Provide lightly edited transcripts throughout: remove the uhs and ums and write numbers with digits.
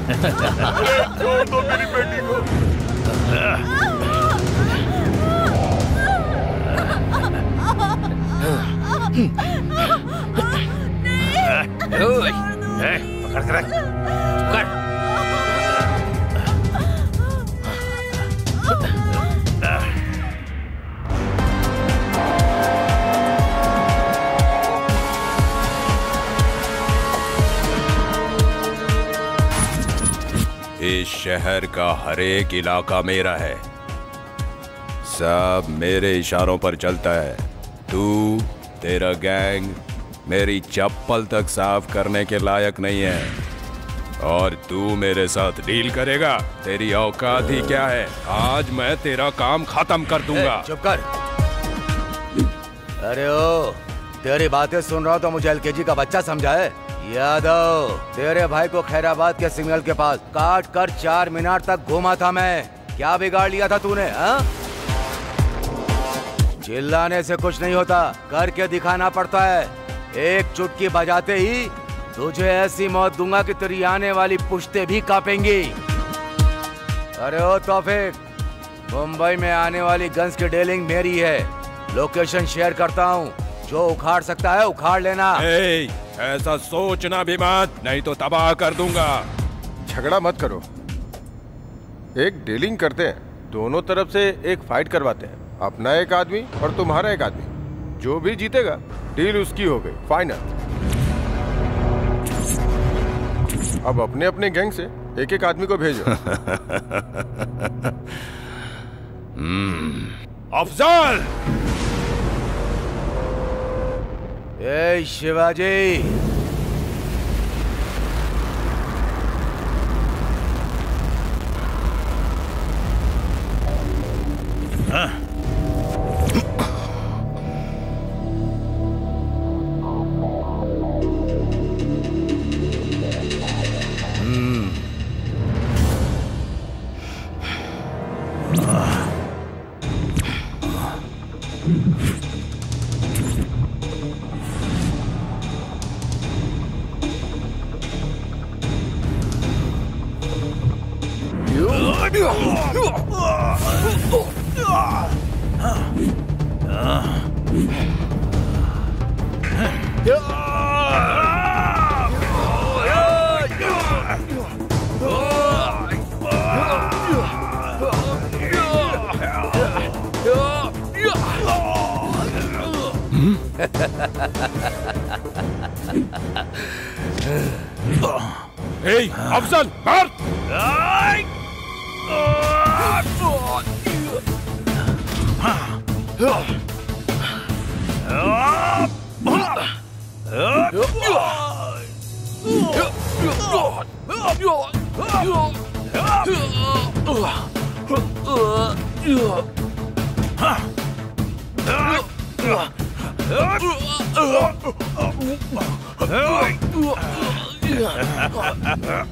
छोड़ दो मेरी बेटी को। पकड़ कर रख। इस शहर का हर एक इलाका मेरा है, सब मेरे इशारों पर चलता है। तू, तेरा गैंग मेरी चप्पल तक साफ करने के लायक नहीं है और तू मेरे साथ डील करेगा? तेरी औकात ही क्या है? आज मैं तेरा काम खत्म कर दूंगा। चुप कर। अरे ओ, तेरी बातें सुन रहा हूं तो मुझे एलकेजी का बच्चा समझा है। यादव, तेरे भाई को खैराबाद के सिग्नल के पास काट कर 4 मीनार तक घुमा था मैं। क्या बिगाड़ लिया था तूने? हाँ? चिल्लाने से कुछ नहीं होता, करके दिखाना पड़ता है। एक चुटकी बजाते ही तुझे ऐसी मौत दूंगा कि तेरी आने वाली पुश्तें भी कांपेंगी। अरे ओ तौफीक, मुंबई में आने वाली गन्स की डीलिंग मेरी है। लोकेशन शेयर करता हूँ, जो उखाड़ सकता है उखाड़ लेना। ऐसा सोचना भी मत, नहीं तो तबाह कर दूंगा। झगड़ा मत करो, एक डीलिंग करते हैं, दोनों तरफ से एक फाइट करवाते हैं। अपना एक आदमी और तुम्हारा एक आदमी, जो भी जीतेगा डील उसकी हो गई, फाइनल। अब अपने अपने गैंग से एक एक आदमी को भेजो। अफजल! ए शिवाजी, अफजल मार!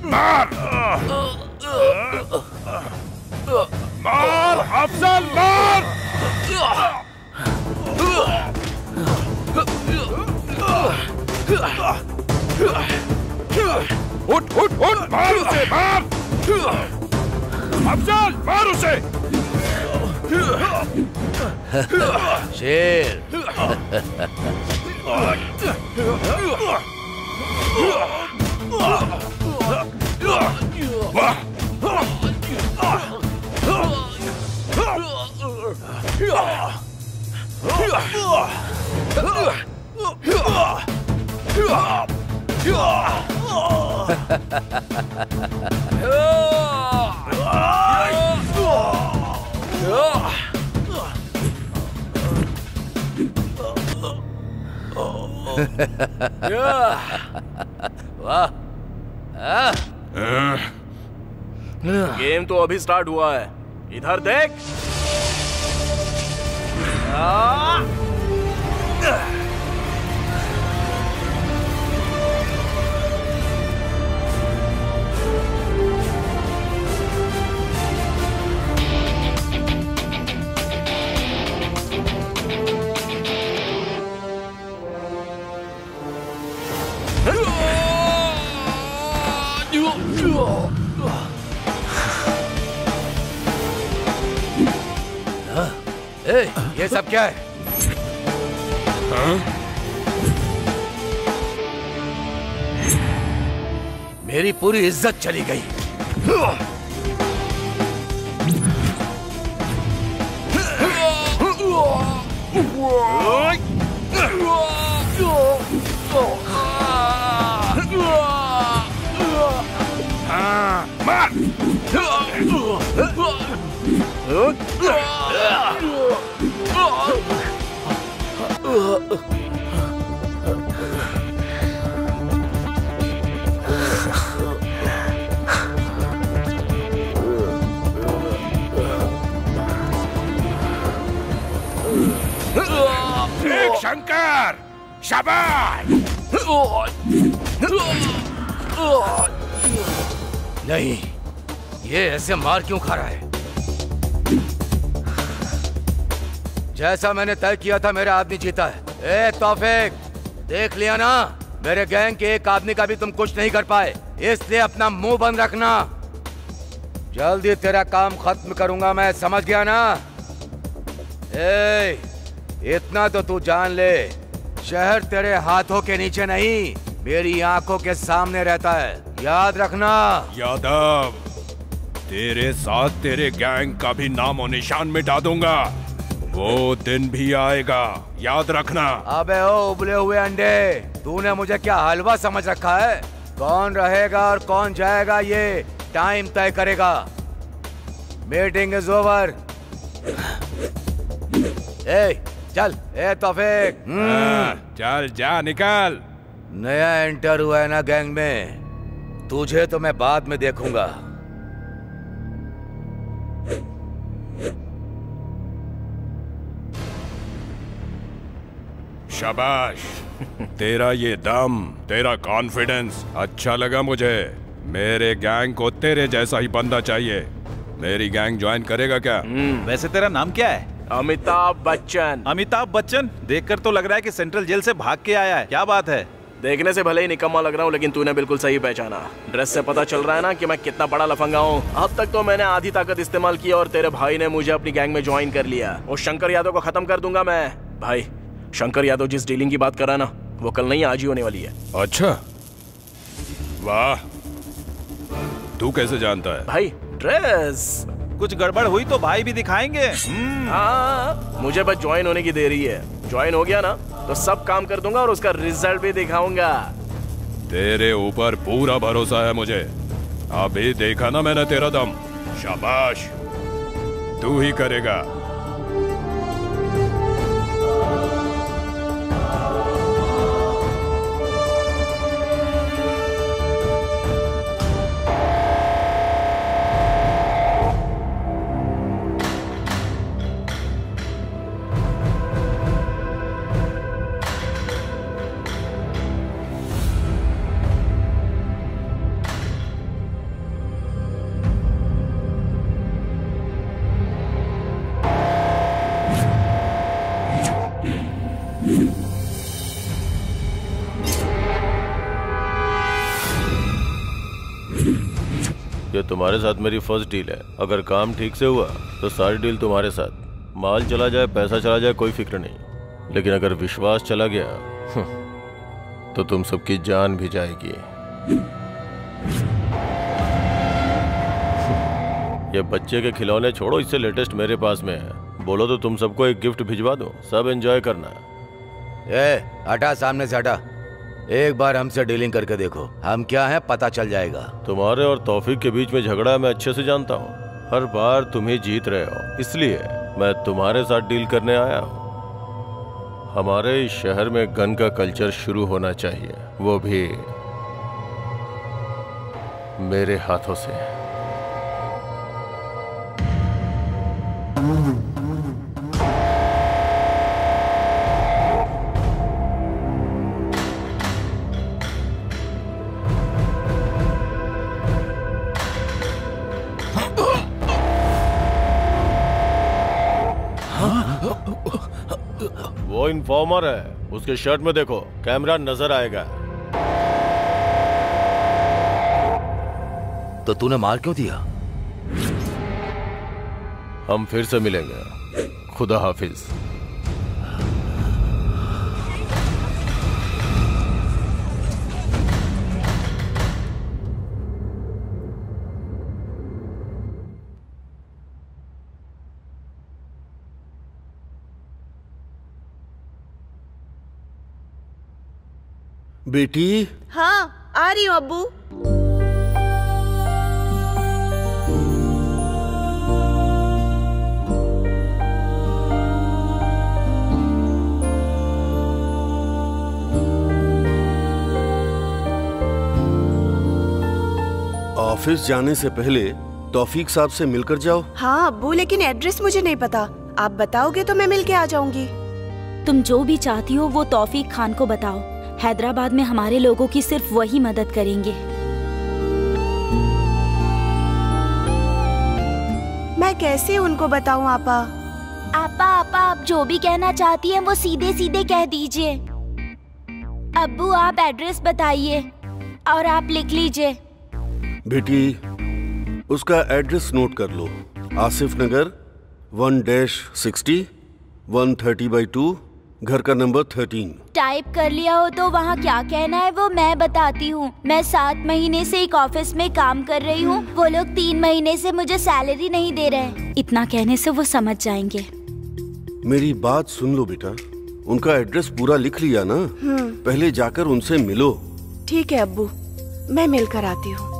मार! मार अफजल, मार! उठ उठ उठ, मार उसे, मार! अफजल मार उसे! शेर। वाह! गेम तो अभी स्टार्ट हुआ है, इधर देख। ये सब क्या है? मेरी पूरी इज्जत चली गई। शंकर, शाबाश! नहीं, ये ऐसे मार क्यों खा रहा है? जैसा मैंने तय किया था, मेरा आदमी जीता है। ए तौफीक, देख लिया ना, मेरे गैंग के एक आदमी का भी तुम कुछ नहीं कर पाए, इसलिए अपना मुंह बंद रखना। जल्दी तेरा काम खत्म करूंगा मैं, समझ गया ना? ए, इतना तो तू जान ले, शहर तेरे हाथों के नीचे नहीं, मेरी आंखों के सामने रहता है, याद रखना। यादव, तेरे साथ तेरे गैंग का भी नाम और निशान मिटा दूंगा। वो दिन भी आएगा, याद रखना। अबे ओ उबले हुए अंडे, तूने मुझे क्या हलवा समझ रखा है? कौन रहेगा और कौन जाएगा ये टाइम तय करेगा। Meeting is over. ए चल, ए तौफीक, चल जा, निकल। नया एंटर हुआ है ना गैंग में, तुझे तो मैं बाद में देखूंगा। शाबाश, तेरा ये दम, तेरा कॉन्फिडेंस अच्छा लगा मुझे। मेरे गैंग को तेरे जैसा ही बंदा चाहिए। मेरी गैंग ज्वाइन करेगा क्या? वैसे तेरा नाम क्या है? अमिताभ बच्चन। अमिताभ बच्चन? देखकर तो लग रहा है कि सेंट्रल जेल से भाग के आया है। क्या बात है? देखने से भले ही निकम्मा लग रहा हूँ, लेकिन तूने बिल्कुल सही पहचाना। ड्रेस से पता चल रहा है ना कि मैं कितना बड़ा लफंगा हूँ। अब तक तो मैंने आधी ताकत इस्तेमाल की और तेरे भाई ने मुझे अपनी गैंग में ज्वाइन कर लिया। उस शंकर यादव को खत्म कर दूंगा मैं। भाई, शंकर यादव जिस डीलिंग की बात कर रहा है ना, वो कल नहीं आज ही होने वाली है। अच्छा, वाह, तू कैसे जानता है? भाई, ड्रेस। कुछ गड़बड़ हुई तो भाई भी दिखाएंगे। हाँ, मुझे बस ज्वाइन होने की देरी है। ज्वाइन हो गया ना तो सब काम कर दूंगा और उसका रिजल्ट भी दिखाऊंगा। तेरे ऊपर पूरा भरोसा है मुझे। अभी देखा ना मैंने तेरा दम। शाबाश, तू ही करेगा। ये तुम्हारे साथ मेरी फर्स्ट डील है। अगर काम ठीक से हुआ तो सारी डील तुम्हारे साथ। माल चला जाए, पैसा चला जाए, कोई फिक्र नहीं, लेकिन अगर विश्वास चला गया तो तुम सबकी जान भी जाएगी। ये बच्चे के खिलौने छोड़ो, इससे लेटेस्ट मेरे पास में है। बोलो तो तुम सबको एक गिफ्ट भिजवा दो, सब एंजॉय करना। हटा, सामने से हटा। एक बार हमसे डीलिंग करके देखो, हम क्या हैं पता चल जाएगा। तुम्हारे और तौफीक के बीच में झगड़ा मैं अच्छे से जानता हूँ। हर बार तुम ही जीत रहे हो, इसलिए मैं तुम्हारे साथ डील करने आया हूँ। हमारे इस शहर में गन का कल्चर शुरू होना चाहिए, वो भी मेरे हाथों से। वो इन्फॉर्मर है, उसके शर्ट में देखो, कैमरा नजर आएगा। तो तूने मार क्यों दिया? हम फिर से मिलेंगे, खुदा हाफिज। बेटी। हाँ, आ रही हूँ अब्बू। ऑफिस जाने से पहले तौफीक साहब से मिलकर जाओ। हाँ अब्बू, लेकिन एड्रेस मुझे नहीं पता। आप बताओगे तो मैं मिल के आ जाऊंगी। तुम जो भी चाहती हो वो तौफीक खान को बताओ। हैदराबाद में हमारे लोगों की सिर्फ वही मदद करेंगे। मैं कैसे उनको बताऊं आपा? आपा आपा, आप जो भी कहना चाहती हैं वो सीधे सीधे कह दीजिए। अब्बू आप एड्रेस बताइए और आप लिख लीजिए। बेटी, उसका एड्रेस नोट कर लो। आसिफ नगर 1-60 130/2, घर का नंबर 13। टाइप कर लिया हो तो वहाँ क्या कहना है वो मैं बताती हूँ। मैं 7 महीने से एक ऑफिस में काम कर रही हूँ। वो लोग 3 महीने से मुझे सैलरी नहीं दे रहे। इतना कहने से वो समझ जाएंगे। मेरी बात सुन लो बेटा, उनका एड्रेस पूरा लिख लिया ना? पहले जाकर उनसे मिलो। ठीक है अब्बू, मैं मिलकर आती हूँ।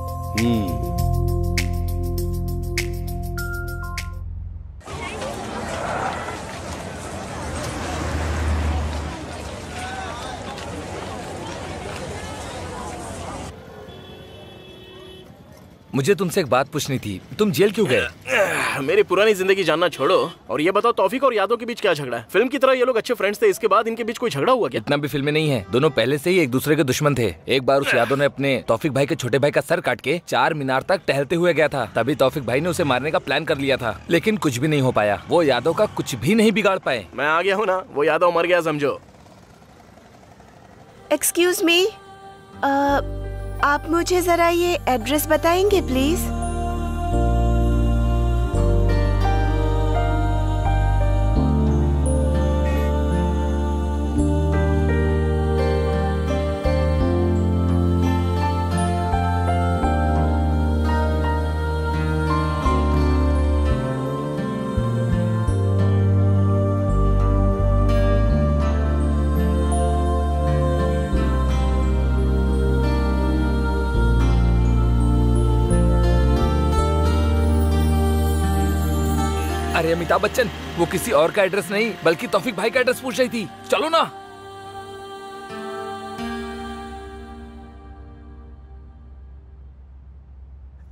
मुझे तुमसे एक बात पूछनी थी, तुम जेल क्यों गए? मेरी पुरानी जिंदगी जानना छोड़ो और ये बताओ तौफीक और यादव के बीच क्या झगड़ा है? फिल्म की तरह ये लोग अच्छे फ्रेंड्स थे, इसके बाद इनके बीच कोई झगड़ा हुआ क्या? इतना भी फिल्में नहीं है, दोनों पहले से ही एक दूसरे के दुश्मन थे। एक बार उस यादव ने अपने तौफीक भाई के छोटे भाई का सर काट के 4 मीनार तक टहलते हुए गया था। तभी तौफीक भाई ने उसे मारने का प्लान कर लिया था, लेकिन कुछ भी नहीं हो पाया। वो यादव का कुछ भी नहीं बिगाड़ पाए। मैं आ गया हूँ ना, वो यादव मर गया समझो। एक्सक्यूज मी, आप मुझे जरा ये एड्रेस बताएंगे प्लीज? अरे अमिताभ बच्चन, वो किसी और का एड्रेस नहीं बल्कि तौफीक भाई का एड्रेस पूछ रही थी। चलो ना।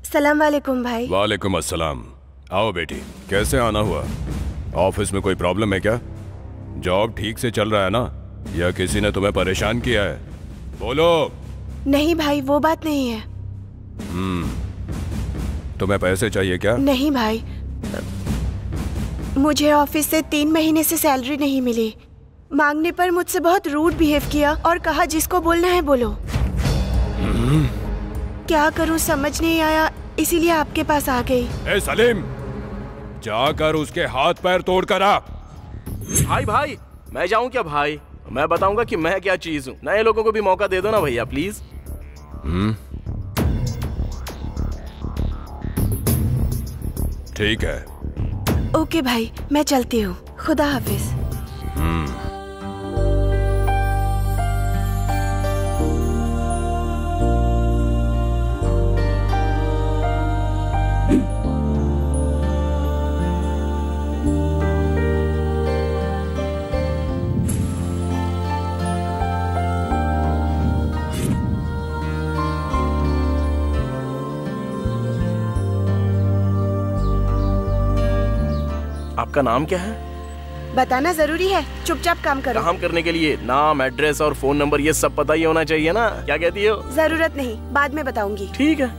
सलाम वालेकुम भाई। वालेकुम अस्सलाम। आओ बेटी, कैसे आना हुआ? ऑफिस में कोई प्रॉब्लम है क्या? जॉब ठीक से चल रहा है ना, या किसी ने तुम्हें परेशान किया है? बोलो। नहीं भाई, वो बात नहीं है। तुम्हें पैसे चाहिए क्या? नहीं भाई, मुझे ऑफिस से 3 महीने से सैलरी नहीं मिली। मांगने पर मुझसे बहुत रूड बिहेव किया और कहा जिसको बोलना है बोलो। क्या करूं समझ नहीं आया, इसीलिए आपके पास आ गई। ए सलीम, जाकर उसके हाथ पैर तोड़ कर आ। भाई मैं जाऊं क्या भाई? मैं बताऊंगा कि मैं क्या चीज हूँ। नए लोगों को भी मौका दे दो ना भैया प्लीज। ठीक है। ओके भाई, मैं चलती हूँ। खुदा हाफिज। आपका नाम क्या है? बताना जरूरी है, चुपचाप काम करो। काम करने के लिए नाम, एड्रेस और फोन नंबर ये सब पता ही होना चाहिए ना। क्या कहती हो? जरूरत नहीं, बाद में बताऊंगी। ठीक है।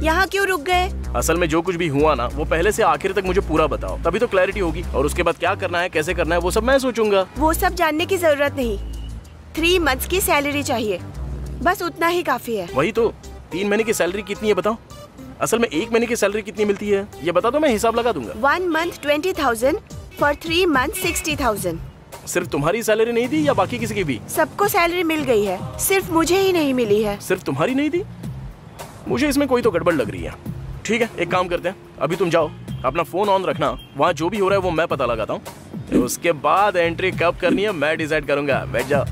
यहाँ क्यों रुक गए? असल में जो कुछ भी हुआ ना, वो पहले से आखिर तक मुझे पूरा बताओ, तभी तो क्लैरिटी होगी। और उसके बाद क्या करना है, कैसे करना है, वो सब मैं सोचूंगा। वो सब जानने की जरूरत नहीं। 3 मंथ्स की सैलरी चाहिए, बस उतना ही काफी है। वही तो, 3 महीने की सैलरी कितनी है बताओ? असल में 1 महीने की सैलरी कितनी मिलती है ये बता दो, मैं हिसाब लगा दूंगा। 1 month 20,000, for 3 months 60,000। सिर्फ तुम्हारी सैलरी नहीं दी या बाकी किसी की भी? सबको सैलरी मिल गई है, सिर्फ मुझे ही नहीं मिली है। सिर्फ तुम्हारी नहीं दी? मुझे इसमें कोई तो गड़बड़ लग रही है। ठीक है, एक काम करते हैं, अभी तुम जाओ, अपना फोन ऑन रखना, वहाँ जो भी हो रहा है वो मैं पता लगाता हूँ। उसके बाद एंट्री कब करनी है मैं डिसाइड करूंगा। बैठ जाओ।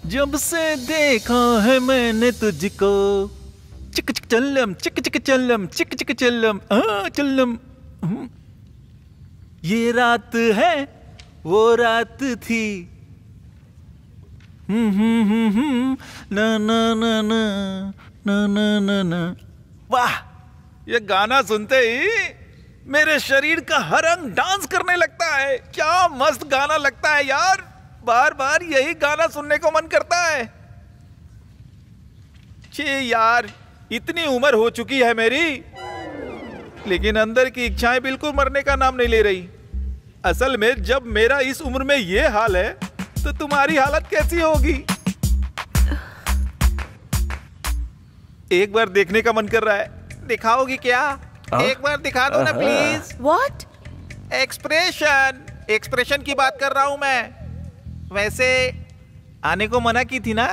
जब से देखा है मैंने तुझको, चिक चिक चल्लम, चिक चिक चल्लम, चिक चिक चल्लम, चल्लम। ये रात है वो रात थी, ना ना ना ना ना ना ना ना। वाह, ये गाना सुनते ही मेरे शरीर का हर अंग डांस करने लगता है। क्या मस्त गाना लगता है यार, बार बार यही गाना सुनने को मन करता है। छे यार, इतनी उम्र हो चुकी है मेरी, लेकिन अंदर की इच्छाएं बिल्कुल मरने का नाम नहीं ले रही। असल में जब मेरा इस उम्र में ये हाल है तो तुम्हारी हालत कैसी होगी? एक बार देखने का मन कर रहा है, दिखाओगी क्या? एक बार दिखा दो ना प्लीज। What? एक्सप्रेशन की बात कर रहा हूं मैं। वैसे आने को मना की थी ना,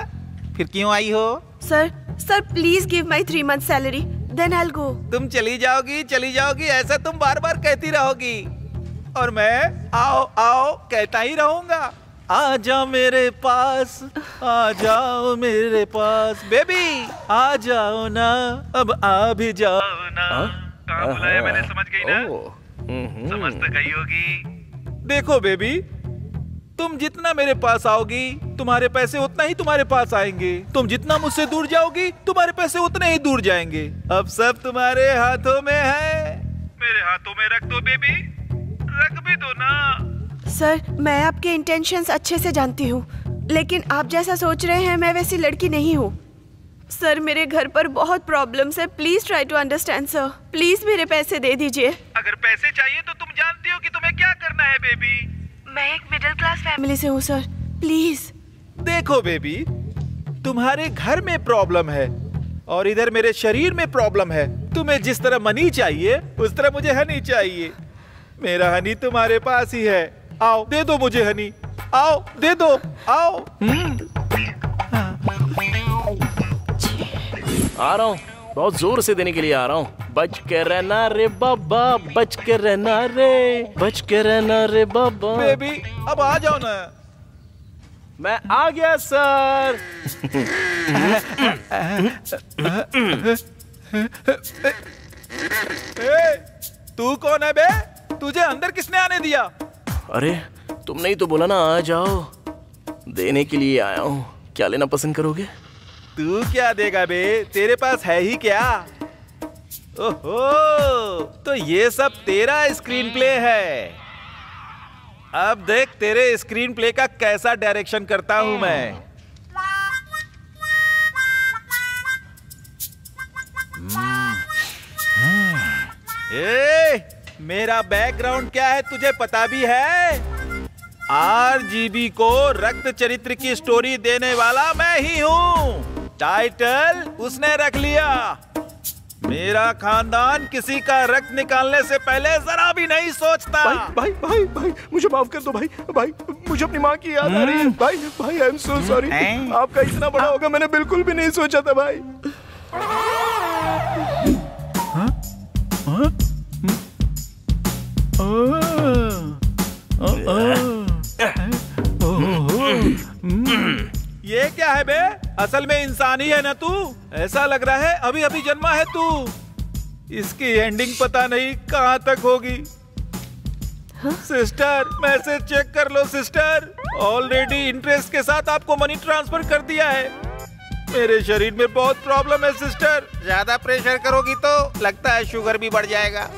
फिर क्यों आई हो? Sir please give my 3 months salary, then I will go. तुम चली जाओगी, ऐसा तुम बार बार कहती रहोगी और मैं आओ आओ कहता ही रहूंगा। आ जाओ मेरे पास, आ जाओ मेरे पास, बेबी आ जाओ ना, अब आ भी जाओ ना। कहाँ बुलाया मैंने, समझ गई ना? समझ तो गई होगी। देखो बेबी, तुम जितना मेरे पास आओगी तुम्हारे पैसे उतना ही तुम्हारे पास आएंगे, तुम जितना मुझसे दूर जाओगी तुम्हारे पैसे उतने ही दूर जाएंगे। अब सब तुम्हारे हाथों में है, मेरे हाथों में रख दो बेबी, रख भी दो ना। सर, मैं आपके इंटेंशंस अच्छे से जानती हूँ, लेकिन आप जैसा सोच रहे हैं मैं वैसी लड़की नहीं हूँ। सर, मेरे घर पर बहुत प्रॉब्लम्स है, please try to understand sir. Please मेरे पैसे दे दीजिए। अगर पैसे चाहिए तो तुम जानती हो कि तुम्हें क्या करना है बेबी। मैं एक मिडिल क्लास फैमिली से हूँ सर, प्लीज। देखो बेबी, तुम्हारे घर में प्रॉब्लम है और इधर मेरे शरीर में प्रॉब्लम है। तुम्हें जिस तरह मनी चाहिए उस तरह मुझे हनी चाहिए। मेरा हनी तुम्हारे पास ही है, आओ दे दो मुझे हनी, आओ दे दो, आओ। आ रहा हूँ, बहुत जोर से देने के लिए आ रहा हूँ। बच के रहना रे बाबा, बच के रहना रे, बच के रहना रे बाबा। बेबी अब आ जाओ ना। मैं आ गया सर। तू कौन है बे? तुझे अंदर किसने आने दिया? अरे तुमने ही तो बोला ना आ जाओ, देने के लिए आया हूँ। क्या लेना पसंद करोगे? तू क्या देगा बे, तेरे पास है ही क्या? ओहो, तो ये सब तेरा स्क्रीन प्ले है। अब देख तेरे स्क्रीन प्ले का कैसा डायरेक्शन करता हूं मैं। मेरा बैकग्राउंड क्या है तुझे पता भी है? RGB को रक्त चरित्र की स्टोरी देने वाला मैं ही हूँ। टाइटल उसने रख लिया। मेरा खानदान किसी का रक्त निकालने से पहले जरा भी नहीं सोचता। भाई भाई भाई मुझे माफ कर दो भाई, भाई मुझे अपनी माँ की याद आ रही है। भाई भाई आई एम सो सॉरी, आपका इतना बड़ा होगा मैंने बिल्कुल भी नहीं सोचा था भाई। ये क्या है बे? असल में इंसान ही है ना तू? ऐसा लग रहा है अभी अभी जन्मा है तू। इसकी एंडिंग पता नहीं कहाँ तक होगी। सिस्टर मैसेज चेक कर लो सिस्टर, ऑलरेडी इंटरेस्ट के साथ आपको मनी ट्रांसफर कर दिया है। मेरे शरीर में बहुत प्रॉब्लम है सिस्टर। ज्यादा प्रेशर करोगी तो लगता है शुगर भी बढ़ जाएगा।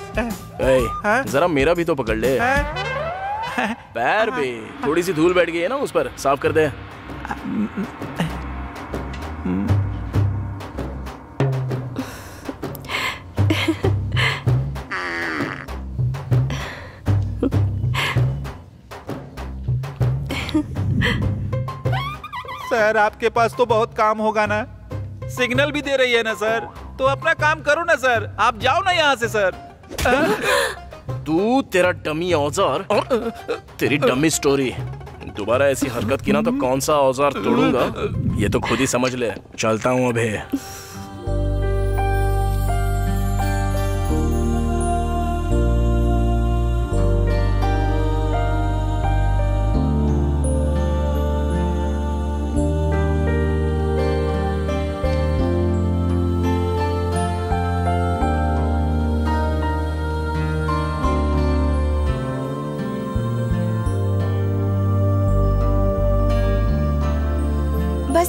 जरा मेरा भी तो पकड़ ले। पैर भी थोड़ी सी धूल बैठ गई है ना उस पर, साफ कर दे। सर आपके पास तो बहुत काम होगा ना, सिग्नल भी दे रही है ना सर, तो अपना काम करो ना सर, आप जाओ ना यहाँ से सर। तू, तेरा डमी औजार और तेरी डमी स्टोरी, दोबारा ऐसी हरकत की ना तो कौन सा औजार तोड़ूंगा ये तो खुद ही समझ ले। चलता हूँ अभी।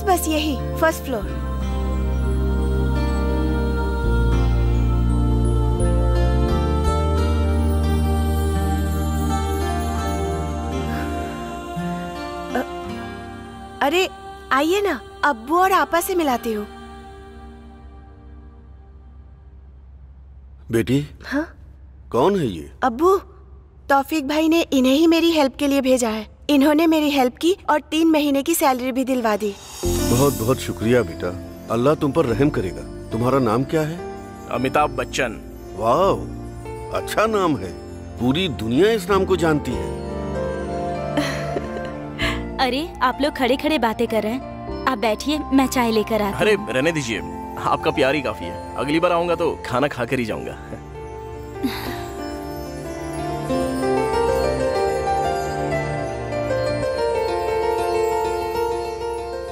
बस यही फर्स्ट फ्लोर। अरे आइए ना, अब्बू और आपा से मिलाती हूँ। बेटी। हाँ? कौन है ये? अब्बू, तौफीक भाई ने इन्हें ही मेरी हेल्प के लिए भेजा है। इन्होंने मेरी हेल्प की और 3 महीने की सैलरी भी दिलवा दी। बहुत बहुत शुक्रिया बेटा, अल्लाह तुम पर रहम करेगा। तुम्हारा नाम क्या है? अमिताभ बच्चन। वाह, अच्छा नाम है, पूरी दुनिया इस नाम को जानती है। अरे आप लोग खड़े खड़े बातें कर रहे हैं, आप बैठिए, मैं चाय लेकर आती हूँ। अरे रहने दीजिए, आपका प्यार ही काफी है। अगली बार आऊंगा तो खाना खा कर ही जाऊंगा।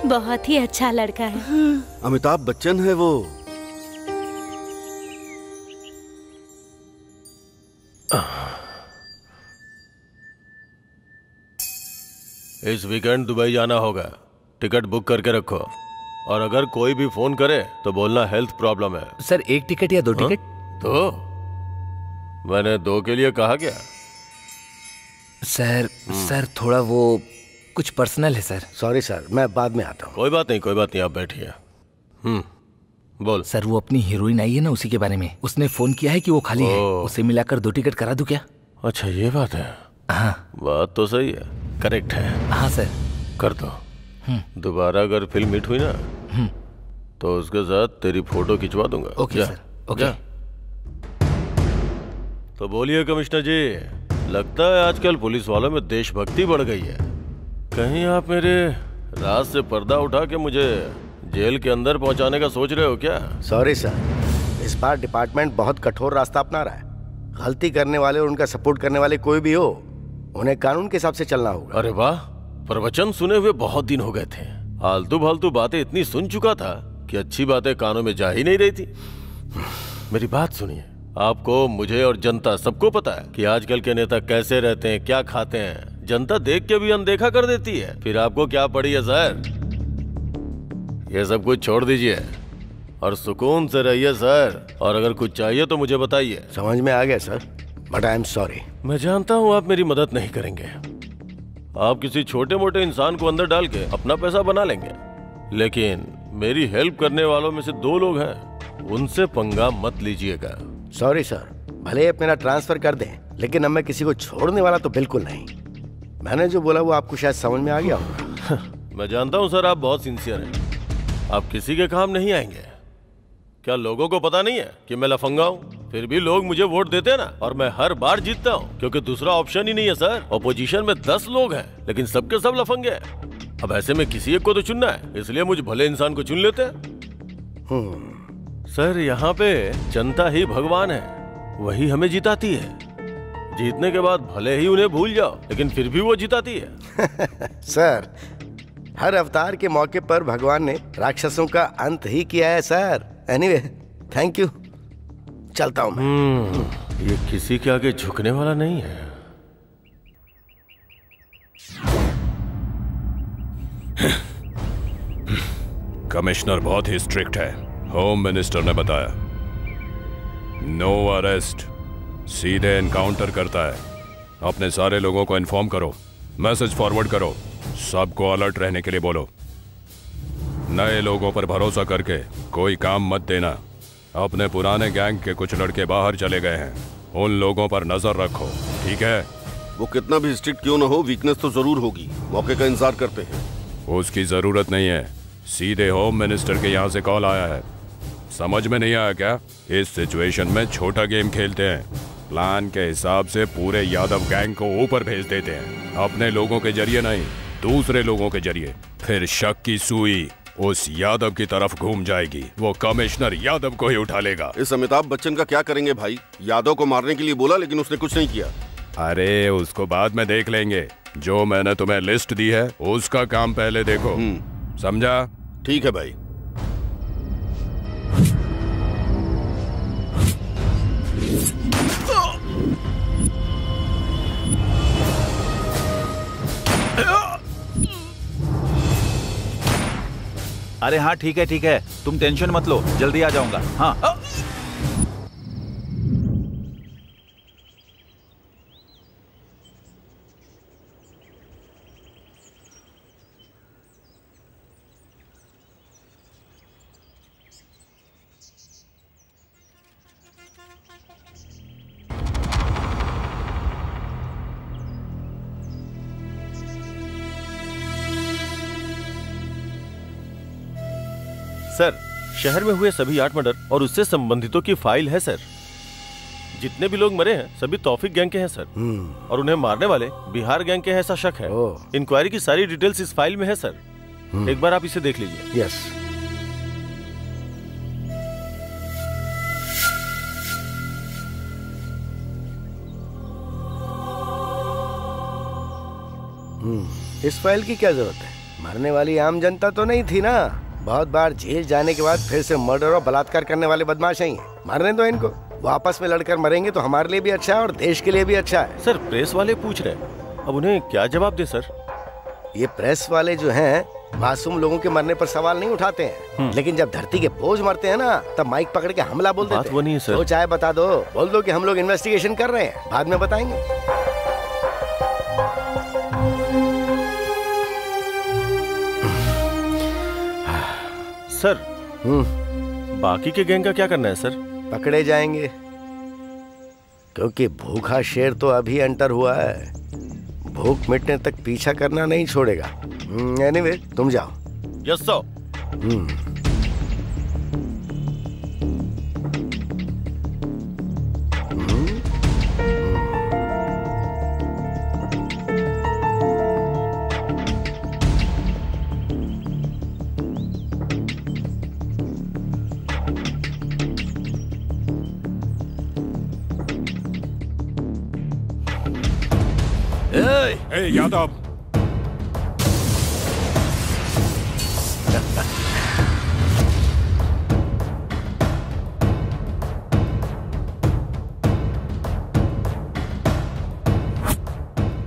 बहुत ही अच्छा लड़का है। अमिताभ बच्चन है वो। इस वीकेंड दुबई जाना होगा, टिकट बुक करके रखो, और अगर कोई भी फोन करे तो बोलना हेल्थ प्रॉब्लम है। सर 1 टिकट या 2 टिकट? 2? मैंने 2 के लिए कहा क्या? सर थोड़ा वो कुछ पर्सनल है सर। सॉरी सर, मैं बाद में आता हूँ। कोई बात नहीं, आप बैठिए। बोल। सर वो अपनी हीरोइन आई है ना, उसी के बारे में उसने फोन किया है कि वो खाली है, उसे मिलाकर 2 टिकट करा दूं क्या? अच्छा ये बात है। हाँ बात तो सही है, करेक्ट है। हाँ सर कर दो। दोबारा अगर फिल्म हिट हुई ना तो उसके साथ तेरी फोटो खिंचवा दूंगा। Okay sir, okay. तो बोलिए कमिश्नर जी, लगता है आजकल पुलिस वालों में देशभक्ति बढ़ गई है। कहीं आप मेरे राज से पर्दा उठा के मुझे जेल के अंदर पहुंचाने का सोच रहे हो क्या? सॉरी सर, इस बार डिपार्टमेंट बहुत कठोर रास्ता अपना रहा है। गलती करने वाले और उनका सपोर्ट करने वाले कोई भी हो, उन्हें कानून के हिसाब से चलना होगा। अरे वाह, प्रवचन सुने हुए बहुत दिन हो गए थे। आलतू फालतू बातें इतनी सुन चुका था कि अच्छी बातें कानों में जा ही नहीं रही थी। मेरी बात सुनिए, आपको, मुझे और जनता सबको पता है कि आजकल के नेता कैसे रहते हैं, क्या खाते हैं। जनता देख के भी अनदेखा कर देती है, फिर आपको क्या पड़ी है सर? ये सब कुछ छोड़ दीजिए और सुकून से रहिए सर, और अगर कुछ चाहिए तो मुझे बताइए। समझ में आ गया sir, but I am sorry. मैं जानता हूँ आप मेरी मदद नहीं करेंगे, आप किसी छोटे मोटे इंसान को अंदर डाल के अपना पैसा बना लेंगे, लेकिन मेरी हेल्प करने वालों में से 2 लोग हैं, उनसे पंगा मत लीजिएगा। सॉरी सर, भले आप मेरा ट्रांसफर कर दें, लेकिन अब मैं किसी को छोड़ने वाला तो बिल्कुल नहीं। मैंने जो बोला वो आपको शायद समझ में आ गया होगा। मैं जानता हूँ सर, आप बहुत सिंसियर हैं, आप किसी के काम नहीं आएंगे। क्या लोगों को पता नहीं है कि मैं लफंगा हूँ? फिर भी लोग मुझे वोट देते हैं ना, और मैं हर बार जीतता हूँ, क्योंकि दूसरा ऑप्शन ही नहीं है सर। ऑपोजिशन में 10 लोग हैं, लेकिन सबके सब लफंगे हैं। अब ऐसे में किसी एक को तो चुनना है, इसलिए मुझे भले इंसान को चुन लेते हैं। सर यहाँ पे जनता ही भगवान है, वही हमें जिताती है। जीतने के बाद भले ही उन्हें भूल जाओ, लेकिन फिर भी वो जिताती है। सर, हर अवतार के मौके पर भगवान ने राक्षसों का अंत ही किया है सर। एनीवे, थैंक यू, चलता हूँ मैं। ये किसी के आगे झुकने वाला नहीं है। कमिश्नर बहुत ही स्ट्रिक्ट है। होम मिनिस्टर ने बताया नो अरेस्ट, सीधे एनकाउंटर करता है। अपने सारे लोगों को इन्फॉर्म करो, मैसेज फॉरवर्ड करो, सबको अलर्ट रहने के लिए बोलो। नए लोगों पर भरोसा करके कोई काम मत देना। अपने पुराने गैंग के कुछ लड़के बाहर चले गए हैं, उन लोगों पर नजर रखो, ठीक है? वो कितना भी स्ट्रिक्ट क्यों ना हो, वीकनेस तो जरूर होगी। मौके का इंतजार करते हैं। उसकी जरूरत नहीं है, सीधे होम मिनिस्टर के यहाँ से कॉल आया है। समझ में नहीं आया क्या? इस सिचुएशन में छोटा गेम खेलते हैं, प्लान के हिसाब से पूरे यादव गैंग को ऊपर भेज देते हैं, अपने लोगों के जरिए नहीं, दूसरे लोगों के जरिए। फिर शक की सुई उस यादव की तरफ घूम जाएगी, वो कमिश्नर यादव को ही उठा लेगा। इस अमिताभ बच्चन का क्या करेंगे भाई? यादव को मारने के लिए बोला लेकिन उसने कुछ नहीं किया। अरे उसको बाद में देख लेंगे, जो मैंने तुम्हें लिस्ट दी है उसका काम पहले देखो, समझा? ठीक है भाई। अरे हाँ ठीक है, तुम टेंशन मत लो, जल्दी आ जाऊंगा। हाँ सर, शहर में हुए सभी 8 मर्डर और उससे संबंधितों की फाइल है सर। जितने भी लोग मरे हैं सभी तौफीक गैंग के हैं सर, और उन्हें मारने वाले बिहार गैंग के हैं ऐसा शक है। इंक्वायरी की सारी डिटेल्स इस फाइल में है सर, एक बार आप इसे देख लीजिए। यस। इस फाइल की क्या जरूरत है? मरने वाली आम जनता तो नहीं थी ना? बहुत बार जेल जाने के बाद फिर से मर्डर और बलात्कार करने वाले बदमाश हैं। मरने दो इनको, वो आपस में लड़कर मरेंगे तो हमारे लिए भी अच्छा है और देश के लिए भी अच्छा है। सर प्रेस वाले पूछ रहे हैं, अब उन्हें क्या जवाब दे सर? ये प्रेस वाले जो हैं मासूम लोगों के मरने पर सवाल नहीं उठाते हैं, लेकिन जब धरती के बोझ मरते हैं ना तब माइक पकड़ के हमला बोल देते हैं। वो नहीं है सर। तो चाहे बता दो, बोल दो कि हम लोग इन्वेस्टिगेशन कर रहे हैं, बाद में बताएंगे। सर बाकी के गैंग का क्या करना है सर? पकड़े जाएंगे, क्योंकि भूखा शेर तो अभी एंटर हुआ है, भूख मिटने तक पीछा करना नहीं छोड़ेगा। एनीवे, तुम जाओ। Yes sir. Yadav,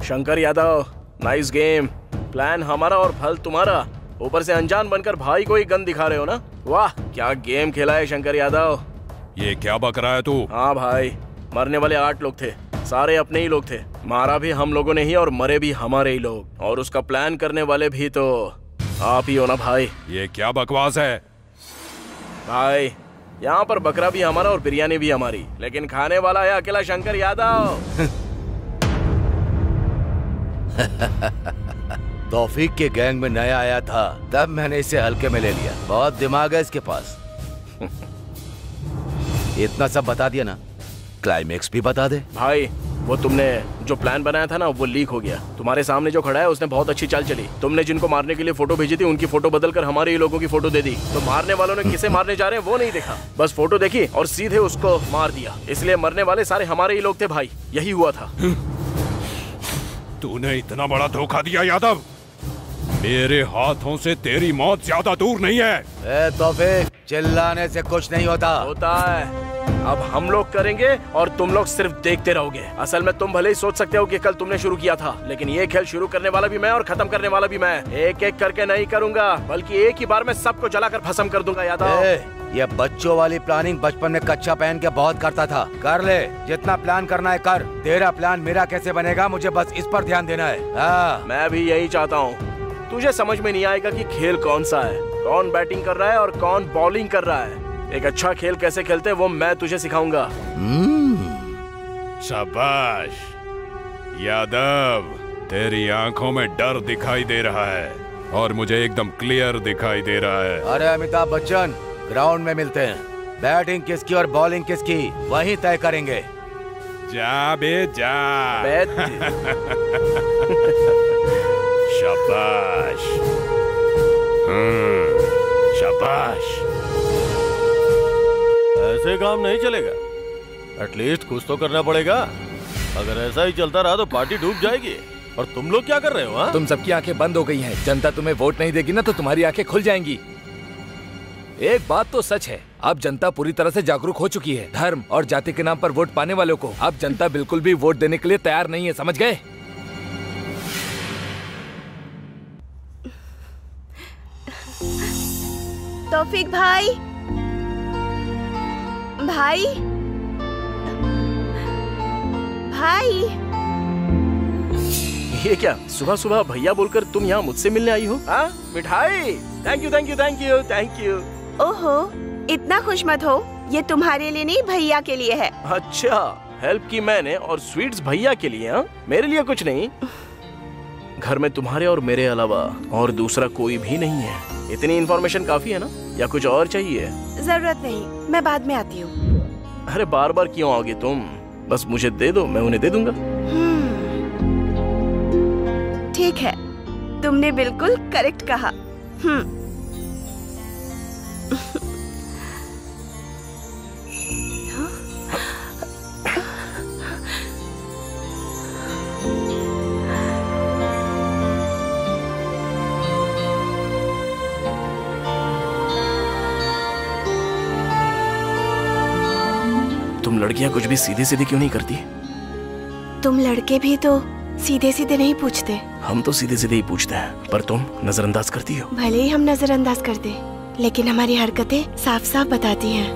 Shankar Yadav, nice game. Plan हमारा और फल तुम्हारा, ऊपर से अनजान बनकर भाई को ही गन दिखा रहे हो ना? वाह क्या गेम खेला है शंकर यादव। ये क्या बक रहा है तू? हाँ भाई, मरने वाले 8 लोग थे, सारे अपने ही लोग थे, मारा भी हम लोगों ने ही और मरे भी हमारे ही लोग, और उसका प्लान करने वाले भी तो आप ही हो ना भाई। ये क्या बकवास है भाई? यहाँ पर बकरा भी हमारा और बिरयानी भी हमारी, लेकिन खाने वाला है अकेला शंकर यादव। तौफीक के गैंग में नया आया था, तब मैंने इसे हल्के में ले लिया। बहुत दिमाग है इसके पास। इतना सब बता दिया ना, क्लाइमेक्स भी बता दे। भाई वो तुमने जो प्लान बनाया था ना वो लीक हो गया। तुम्हारे सामने जो खड़ा है उसने बहुत अच्छी चाल चली। तुमने जिनको मारने के लिए फोटो भेजी थी उनकी फोटो बदलकर हमारे ही लोगों की फोटो दे दी, तो मारने वालों ने किसे मारने जा रहे हैं वो नहीं देखा, बस फोटो देखी और सीधे उसको मार दिया। इसलिए मरने वाले सारे हमारे ही लोग थे भाई, यही हुआ था। तूने इतना बड़ा धोखा दिया यादव। मेरे हाथों से तेरी मौत ज्यादा दूर नहीं है। ए तौफीक, चिल्लाने से कुछ नहीं होता। होता है। अब हम लोग करेंगे और तुम लोग सिर्फ देखते रहोगे। असल में तुम भले ही सोच सकते हो कि कल तुमने शुरू किया था, लेकिन ये खेल शुरू करने वाला भी मैं और खत्म करने वाला भी मैं। एक एक करके नहीं करूंगा, बल्कि एक ही बार में सबको जलाकर भस्म कर दूंगा। याद आओ। ये बच्चों वाली प्लानिंग बचपन में कच्चा पहन के बहुत करता था। कर ले, जितना प्लान करना है कर। तेरा प्लान मेरा कैसे बनेगा, मुझे बस इस पर ध्यान देना है। मैं भी यही चाहता हूँ। तुझे समझ में नहीं आएगा कि खेल कौन सा है, कौन बैटिंग कर रहा है और कौन बॉलिंग कर रहा है। एक अच्छा खेल कैसे खेलते हैं वो मैं तुझे सिखाऊंगा। शाबाश यादव, तेरी आंखों में डर दिखाई दे रहा है और मुझे एकदम क्लियर दिखाई दे रहा है। अरे अमिताभ बच्चन, ग्राउंड में मिलते हैं। बैटिंग किसकी और बॉलिंग किसकी वही तय करेंगे। जा बे जा। शाबाश। शाबाश। ऐसे काम नहीं चलेगा, एटलीस्ट कुछ तो करना पड़ेगा। अगर ऐसा ही चलता रहा तो पार्टी डूब जाएगी। और तुम लोग क्या कर रहे हो? तुम सबकी आंखें बंद हो गई हैं। जनता तुम्हें वोट नहीं देगी ना तो तुम्हारी आंखें खुल जाएंगी। एक बात तो सच है, अब जनता पूरी तरह से जागरूक हो चुकी है। धर्म और जाति के नाम पर वोट पाने वालों को अब जनता बिल्कुल भी वोट देने के लिए तैयार नहीं है, समझ गए? तौफीक भाई, भाई, भाई। ये क्या सुबह सुबह भैया बोलकर तुम यहाँ मुझसे मिलने आई हो? हाँ, मिठाई। Thank you thank you thank you thank you. ओहो, इतना खुश मत हो, ये तुम्हारे लिए नहीं भैया के लिए है। अच्छा, हेल्प की मैंने और स्वीट्स भैया के लिए? हाँ, मेरे लिए कुछ नहीं। घर में तुम्हारे और मेरे अलावा और दूसरा कोई भी नहीं है। इतनी इन्फॉर्मेशन काफी है ना, या कुछ और चाहिए? जरूरत नहीं, मैं बाद में आती हूँ। अरे बार बार क्यों आओगे तुम? बस मुझे दे दो, मैं उन्हें दे दूंगा। ठीक है, तुमने बिल्कुल करेक्ट कहा। तुम लड़कियां कुछ भी सीधे सीधे क्यों नहीं करती? तुम लड़के भी तो सीधे सीधे नहीं पूछते। हम तो सीधे सीधे ही पूछते हैं, पर तुम नजरअंदाज करती हो। भले ही हम नजरअंदाज कर दे, लेकिन हमारी हरकतें साफ साफ बताती हैं।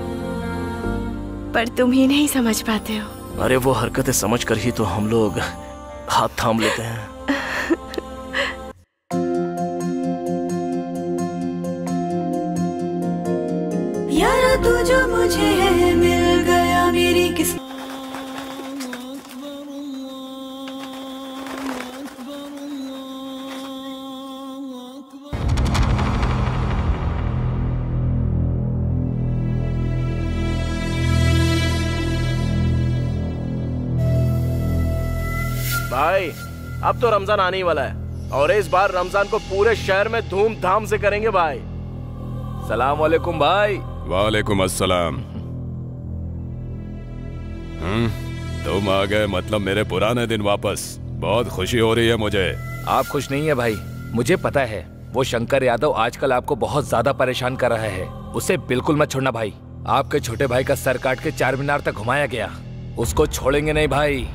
पर तुम ही नहीं समझ पाते हो। अरे वो हरकतें समझ कर ही तो हम लोग हाथ थाम लेते हैं। यारा तू जो मुझे है मिल गया मेरी किस। भाई, अब तो रमजान आने ही वाला है और इस बार रमजान को पूरे शहर में धूमधाम से करेंगे भाई। सलाम वालेकुम भाई। वालेकुम अस्सलाम। तुम आ गए, मतलब मेरे पुराने दिन वापस। बहुत खुशी हो रही है मुझे। आप खुश नहीं है भाई, मुझे पता है। वो शंकर यादव आजकल आपको बहुत ज्यादा परेशान कर रहा है। उसे बिल्कुल मत छोड़ना भाई। आपके छोटे भाई का सर काट के चार मीनार तक घुमाया गया, उसको छोड़ेंगे नहीं भाई।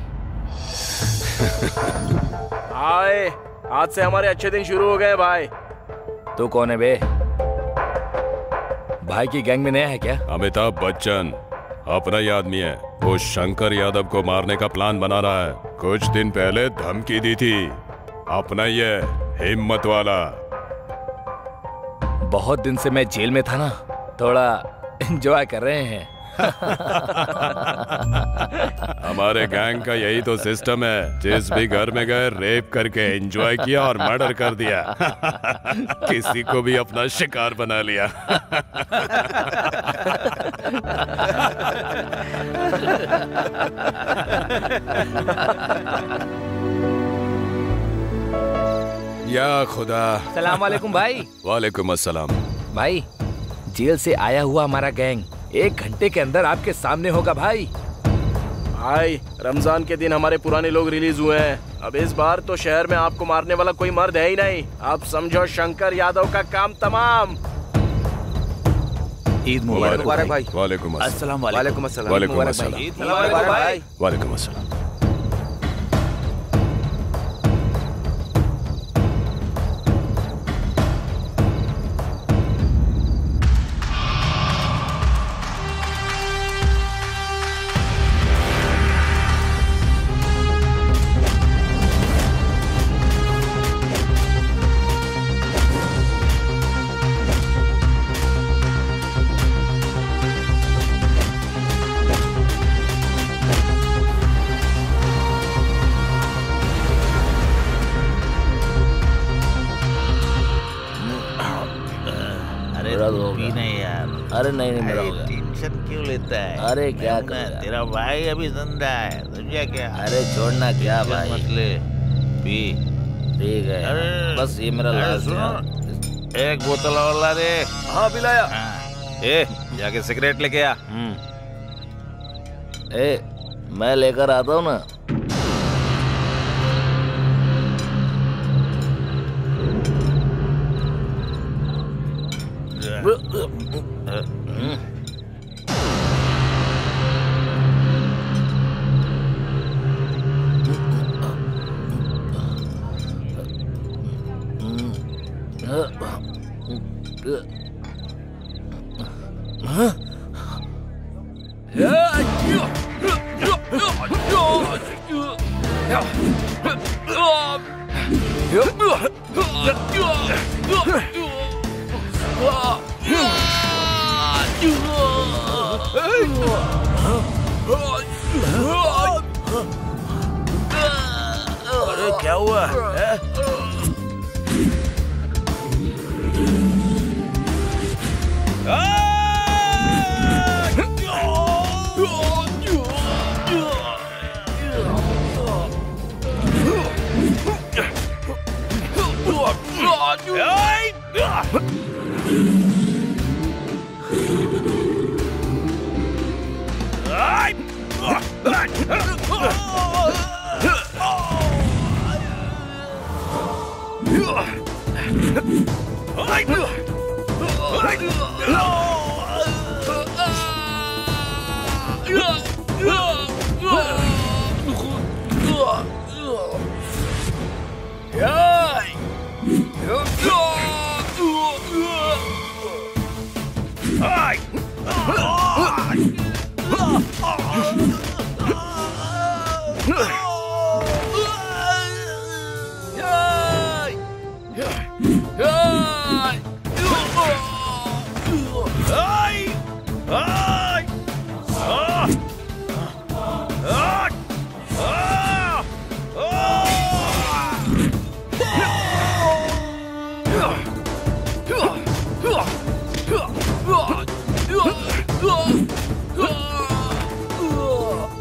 हाय, आज से हमारे अच्छे दिन शुरू हो गए भाई। तू कौन है बे? भाई की गैंग में नया है क्या? अमिताभ बच्चन अपना ही आदमी है। वो शंकर यादव को मारने का प्लान बना रहा है। कुछ दिन पहले धमकी दी थी। अपना ही है, हिम्मत वाला। बहुत दिन से मैं जेल में था ना, थोड़ा एंजॉय कर रहे हैं। हमारे गैंग का यही तो सिस्टम है। जिस भी घर में गए रेप करके एंजॉय किया और मर्डर कर दिया। किसी को भी अपना शिकार बना लिया। या खुदा। सलाम वालेकुम भाई। वालेकुम अस्सलाम। भाई, जेल से आया हुआ हमारा गैंग 1 घंटे के अंदर आपके सामने होगा भाई। भाई रमजान के दिन हमारे पुराने लोग रिलीज हुए हैं। अब इस बार तो शहर में आपको मारने वाला कोई मर्द है ही नहीं। आप समझो शंकर यादव का काम तमाम। ईद मुबारक भाई। वालेकुम अस्सलाम। वालेकुम अस्सलाम। वालेकुम अस्सलाम। ईद मुबारक भाई। वालेकुम अस्सलाम। अरे नहीं मेरा होगा। टेंशन क्यों लेता है? अरे क्या कर तेरा भाई अभी जिंदा है, समझा क्या? अरे छोड़ना क्या भाई, मत ले, पी। ठीक है बस ये मेरा लास्ट है। एक बोतल और ला दे। हाँ पिलाया। ए जाके सिगरेट लेके आ। ए मैं लेकर आता हूँ ना। अरे क्या हुआ है?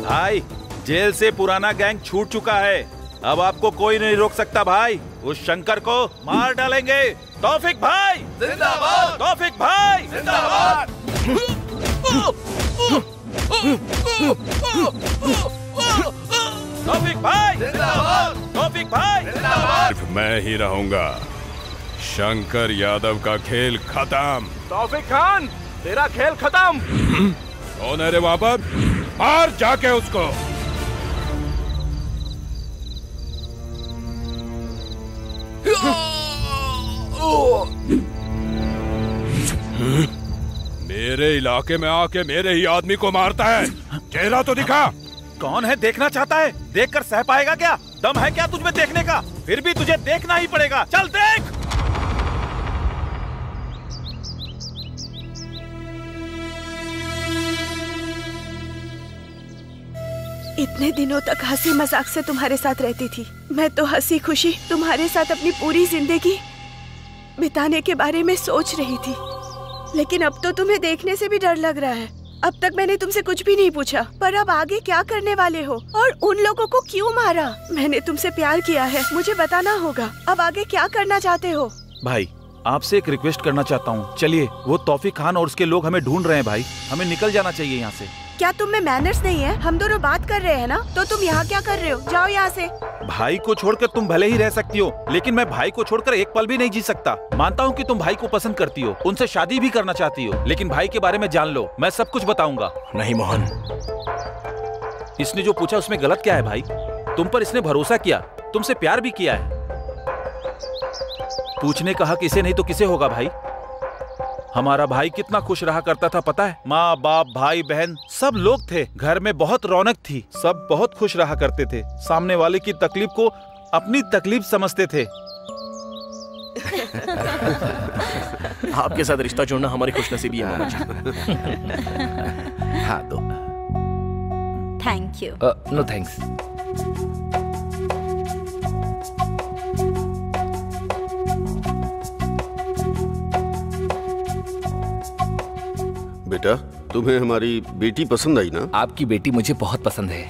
भाई जेल से पुराना गैंग छूट चुका है, अब आपको कोई नहीं रोक सकता भाई। उस शंकर को मार डालेंगे। तौफिक भाई जिंदाबाद। तौफिक भाई जिंदाबाद। तौफिक भाई जिंदाबाद। तौफिक भाई जिंदाबाद। सिर्फ मैं ही रहूंगा। शंकर यादव का खेल खत्म। तौफिक खान तेरा खेल खत्म। कौन है रे वहां पर? मार जाके उसको। मेरे इलाके में आके मेरे ही आदमी को मारता है। चेहरा तो दिखा। कौन है देखना चाहता है? देखकर सह पाएगा क्या? दम है क्या तुझमें देखने का? फिर भी तुझे देखना ही पड़ेगा। चल देख। इतने दिनों तक हंसी मजाक से तुम्हारे साथ रहती थी। मैं तो हंसी खुशी तुम्हारे साथ अपनी पूरी जिंदगी बिताने के बारे में सोच रही थी, लेकिन अब तो तुम्हें देखने से भी डर लग रहा है। अब तक मैंने तुमसे कुछ भी नहीं पूछा, पर अब आगे क्या करने वाले हो और उन लोगों को क्यों मारा? मैंने तुमसे प्यार किया है, मुझे बताना होगा। अब आगे क्या करना चाहते हो? भाई आपसे एक रिक्वेस्ट करना चाहता हूँ। चलिए, वो तौफिक खान और उसके लोग हमें ढूंढ रहे हैं भाई, हमें निकल जाना चाहिए यहाँ से। क्या तुम में मैनर्स नहीं है? हम दोनों बात कर रहे हैं ना, तो तुम यहाँ क्या कर रहे हो? जाओ यहाँ से। भाई को छोड़कर तुम भले ही रह सकती हो, लेकिन मैं भाई को छोड़कर एक पल भी नहीं जी सकता। मानता हूँ कि तुम भाई को पसंद करती हो, उनसे शादी भी करना चाहती हो, लेकिन भाई के बारे में जान लो, मैं सब कुछ बताऊंगा। नहीं मोहन, इसने जो पूछा उसमें गलत क्या है भाई? तुम पर इसने भरोसा किया, तुमसे प्यार भी किया है। पूछने का हक इसे नहीं तो किसे होगा भाई? हमारा भाई कितना खुश रहा करता था पता है? माँ बाप भाई बहन सब लोग थे, घर में बहुत रौनक थी, सब बहुत खुश रहा करते थे, सामने वाले की तकलीफ को अपनी तकलीफ समझते थे। आपके साथ रिश्ता जोड़ना हमारी खुशनसीबी है मामा जी। हाँ दो। Thank you. No thanks. बेटा, तुम्हें हमारी बेटी पसंद आई ना? आपकी बेटी मुझे बहुत पसंद है,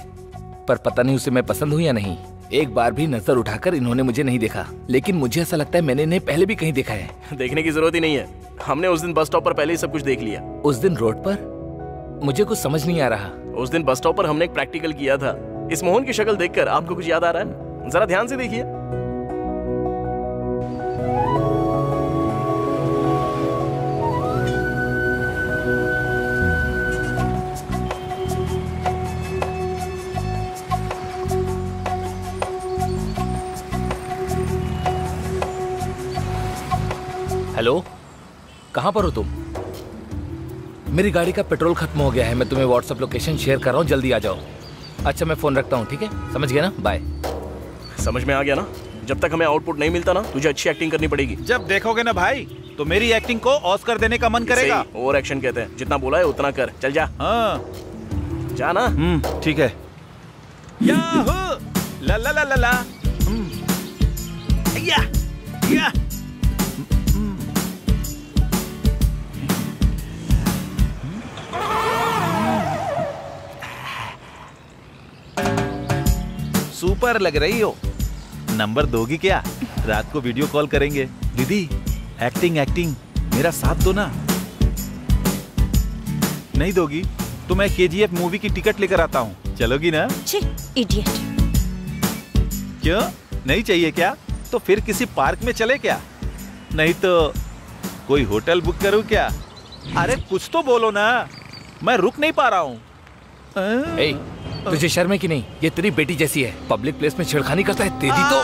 पर पता नहीं उसे मैं पसंद हूँ या नहीं। एक बार भी नजर उठाकर इन्होंने मुझे नहीं देखा, लेकिन मुझे ऐसा लगता है मैंने इन्हें पहले भी कहीं देखा है। देखने की जरूरत ही नहीं है, हमने उस दिन बस स्टॉप पर पहले ही सब कुछ देख लिया। उस दिन रोड पर? मुझे कुछ समझ नहीं आ रहा। उस दिन बस स्टॉप पर हमने एक प्रैक्टिकल किया था। इस मोहन की शक्ल देखकर आपको कुछ याद आ रहा है? जरा ध्यान से देखिए। हेलो, कहाँ पर हो तुम? मेरी गाड़ी का पेट्रोल खत्म हो गया है, मैं तुम्हें व्हाट्सएप लोकेशन शेयर कर रहा हूँ, जल्दी आ जाओ। अच्छा मैं फोन रखता हूँ, ठीक है? समझ गया ना? बाय। समझ में आ गया ना? जब तक हमें आउटपुट नहीं मिलता ना, तुझे अच्छी एक्टिंग करनी पड़ेगी। जब देखोगे ना भाई, तो मेरी एक्टिंग को ऑस्कर देने का मन करेगा। ओवर एक्शन कहते हैं, जितना बोला है उतना कर। चल जा। हाँ जा ना। ठीक है। याहू ला ला ला ला ला। या या। सुपर लग रही हो। नंबर दोगी क्या? रात को वीडियो कॉल करेंगे। दीदी एक्टिंग एक्टिंग मेरा साथ दो ना। नहीं दोगी तो मैं KGF मूवी की टिकट लेकर आता हूँ, चलोगी ना? इडियट। क्यों, नहीं चाहिए क्या? तो फिर किसी पार्क में चले क्या? नहीं तो कोई होटल बुक करूँ क्या? अरे कुछ तो बोलो ना, मैं रुक नहीं पा रहा हूँ। तुझे शर्म है कि नहीं? ये तेरी बेटी जैसी है, पब्लिक प्लेस में छेड़खानी करता है। तेरी तो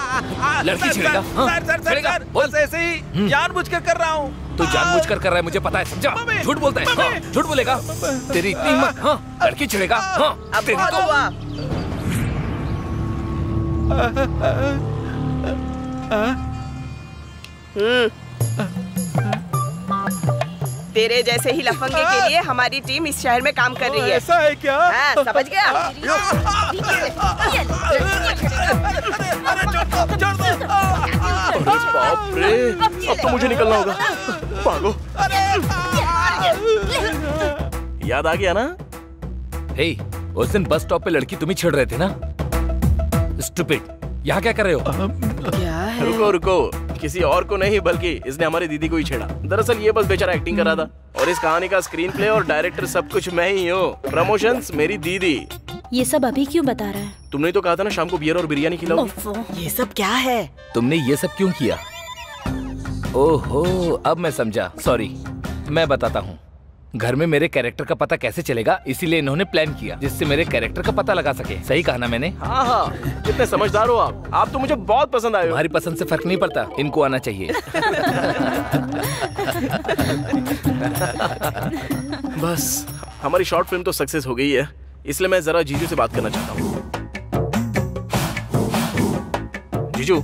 लड़की छेड़ेगा। सर, बस ऐसे ही जानबूझकर कर रहा हूँ। तू जानबूझकर कर रहा है, मुझे पता है, समझा? झूठ बोलता है। हाँ, झूठ बोलेगा। तेरी इतनी हिम्मत? हाँ, लड़की छेड़ेगा। हाँ, तेरी तो तेरे जैसे ही लफंगे के लिए हमारी टीम इस शहर में काम कर रही है। ऐसा है क्या? हाँ, समझ गया? बाप रे, अब तो मुझे निकलना होगा। भागो। याद आ गया ना? हे, उस दिन बस स्टॉप पे लड़की तुम ही छेड़ रहे थे ना? स्टूपिड, यहाँ क्या कर रहे हो? क्या है? रुको रुको, किसी और को नहीं बल्कि इसने हमारी दीदी को ही छेड़ा। दरअसल ये बस बेचारा एक्टिंग कर रहा था, और इस कहानी का स्क्रीन प्ले और डायरेक्टर सब कुछ मैं ही हूँ। प्रमोशंस मेरी दीदी। ये सब अभी क्यों बता रहा है? तुमने तो कहा था ना शाम को बियर और बिरयानी खिलाओगी। ये सब क्या है? तुमने ये सब क्यों किया? ओहो, अब मैं समझा। सॉरी, मैं बताता हूँ। घर में मेरे कैरेक्टर का पता कैसे चलेगा, इसीलिए इन्होंने प्लान किया जिससे मेरे कैरेक्टर का पता लगा सके। सही कहा ना मैंने? हाँ हाँ, कितने समझदार हो आप तो मुझे बहुत पसंद आए हो। हमारी पसंद से फर्क नहीं पड़ता, इनको आना चाहिए। बस हमारी शॉर्ट फिल्म तो सक्सेस हो गई है, इसलिए मैं जरा जीजू से बात करना चाहता हूँ। जीजू,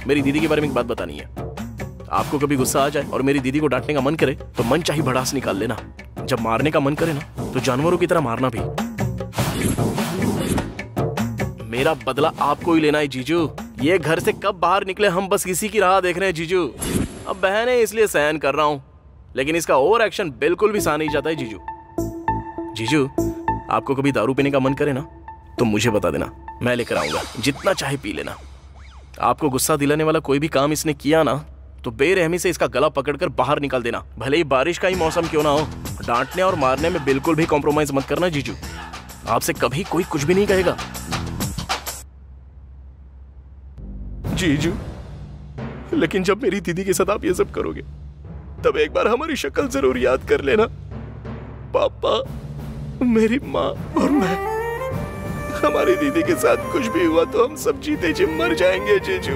मेरी दीदी के बारे में एक बात बतानी है। आपको कभी गुस्सा आ जाए और मेरी दीदी को डांटने का मन करे तो मन चाही भड़ास निकाल लेना। जब मारने का मन करे ना तो जानवरों की तरह मारना भी। मेरा बदला आपको ही लेना है जीजू। ये घर से कब बाहर निकले हम बस इसी की राह देख रहे हैं जीजू। अब बहन है इसलिए सहन कर रहा हूँ, लेकिन इसका ओवर एक्शन बिल्कुल भी सहा नहीं जाता है जीजू। जीजू, आपको कभी दारू पीने का मन करे ना तो मुझे बता देना, मैं लेकर आऊंगा, जितना चाहे पी लेना। आपको गुस्सा दिलाने वाला कोई भी काम इसने किया ना तो बेरहमी से इसका गला पकड़कर बाहर निकाल देना, भले ही बारिश का ही मौसम क्यों ना हो। डांटने और मारने में बिल्कुल भी कॉम्प्रोमाइज मत करना जीजू। आपसे कभी कोई कुछ भी नहीं कहेगा। जीजू, लेकिन जब मेरी दीदी के साथ आप ये सब करोगे तब एक बार हमारी शक्ल जरूर याद कर लेना। पापा, मेरी माँ और मैं, हमारी दीदी के साथ कुछ भी हुआ तो हम सब जीते जी मर जाएंगे जीजू।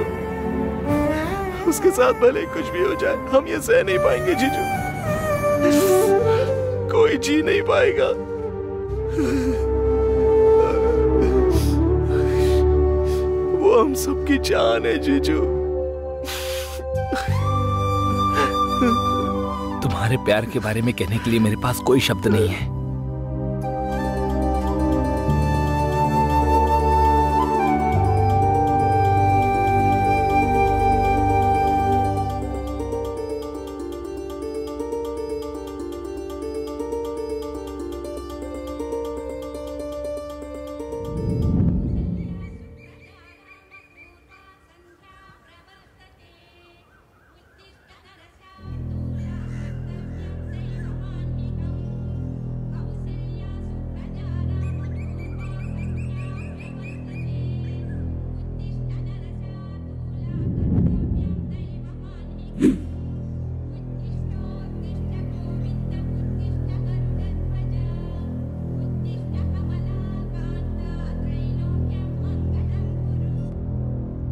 उसके साथ भले कुछ भी हो जाए हम ये सह नहीं पाएंगे जीजू। कोई जी नहीं पाएगा। वो हम सबकी जान है जीजू। तुम्हारे प्यार के बारे में कहने के लिए मेरे पास कोई शब्द नहीं है।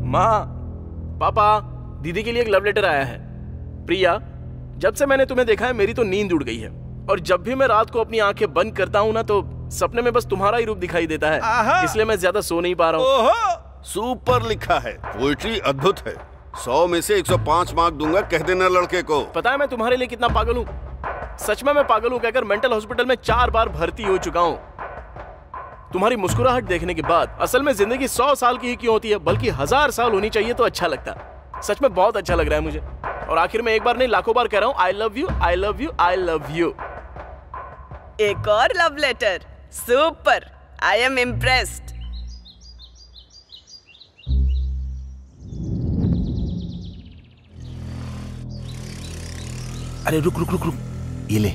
माँ, पापा, दीदी के लिए एक लव लेटर आया है। प्रिया, जब से मैंने तुम्हें देखा है मेरी तो नींद उड़ गई है और जब भी मैं रात को अपनी आंखें बंद करता हूँ ना तो सपने में बस तुम्हारा ही रूप दिखाई देता है, इसलिए मैं ज्यादा सो नहीं पा रहा हूँ। सुपर लिखा है, पोएट्री अद्भुत है। 100 में से 105 मार्क दूंगा, कह देना लड़के को। पता है मैं तुम्हारे लिए कितना पागल हूँ? सच में मैं पागल हूँ कहकर मेंटल हॉस्पिटल में 4 बार भर्ती हो चुका हूँ। तुम्हारी मुस्कुराहट देखने के बाद असल में जिंदगी 100 साल की ही क्यों होती है, बल्कि 1000 साल होनी चाहिए तो अच्छा लगता। सच में बहुत अच्छा लग रहा है मुझे। और आखिर में एक बार नहीं लाखों बार कह रहा हूँ I love you, I love you, I love you. एक और love letter, super, I am impressed. अरे रुक रुक रुक रुक, ये ले,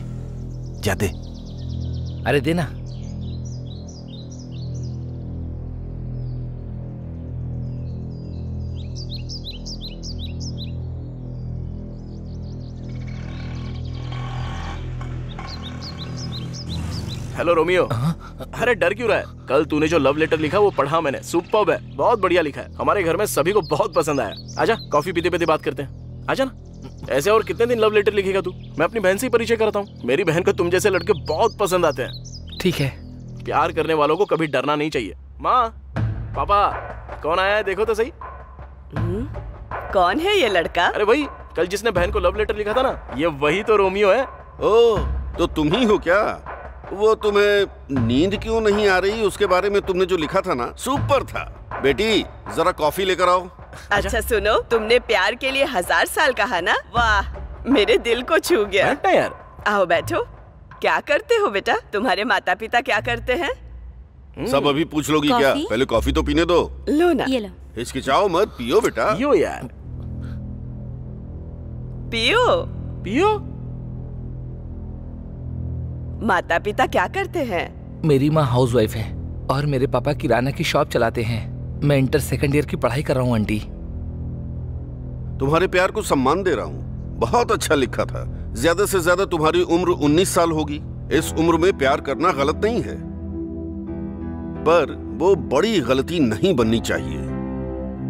जा दे। अरे देना। Hello Romeo. अरे डर क्यों रहा है? कल तूने जो लव लेटर लिखा वो पढ़ा मैंने, सुपर्ब है, बहुत बढ़िया लिखा है। हमारे घर में सभी को बहुत पसंद आया। आजा कॉफी पीते पीते बात करते हैं, आजा ना। ऐसे और कितने दिन लव लेटर लिखेगा तू? मैं अपनी बहन से ही परिचय कराता हूँ। मेरी बहन को तुम जैसे लड़के बहुत पसंद आते हैं। ठीक है। प्यार करने वालों को कभी डरना नहीं चाहिए। माँ, पापा, कौन आया है देखो तो सही। कौन है ये लड़का? अरे वही कल जिसने बहन को लव लेटर लिखा था ना, ये वही तो रोमियो है। ओह, तो तुम ही हो क्या? वो तुम्हें नींद क्यों नहीं आ रही उसके बारे में तुमने जो लिखा था ना, सुपर था। बेटी जरा कॉफी लेकर आओ। अच्छा सुनो, तुमने प्यार के लिए 1000 साल कहा ना, वाह, मेरे दिल को छू गया यार। आओ बैठो। क्या करते हो बेटा? तुम्हारे माता पिता क्या करते हैं? सब अभी पूछ लोगी क्या? पहले कॉफी तो पीने दो। लो ना। ये लो। हिचकिचाओ मत, पियो बेटा। पियो यार, पियो पियो। माता पिता क्या करते हैं? मेरी माँ हाउसवाइफ है और मेरे पापा किराना की शॉप चलाते हैं। मैं इंटर सेकंड ईयर की पढ़ाई कर रहा हूँ आंटी। तुम्हारे प्यार को सम्मान दे रहा हूँ, बहुत अच्छा लिखा था। ज्यादा से ज्यादा तुम्हारी उम्र 19 साल होगी। इस उम्र में प्यार करना गलत नहीं है, पर वो बड़ी गलती नहीं बननी चाहिए,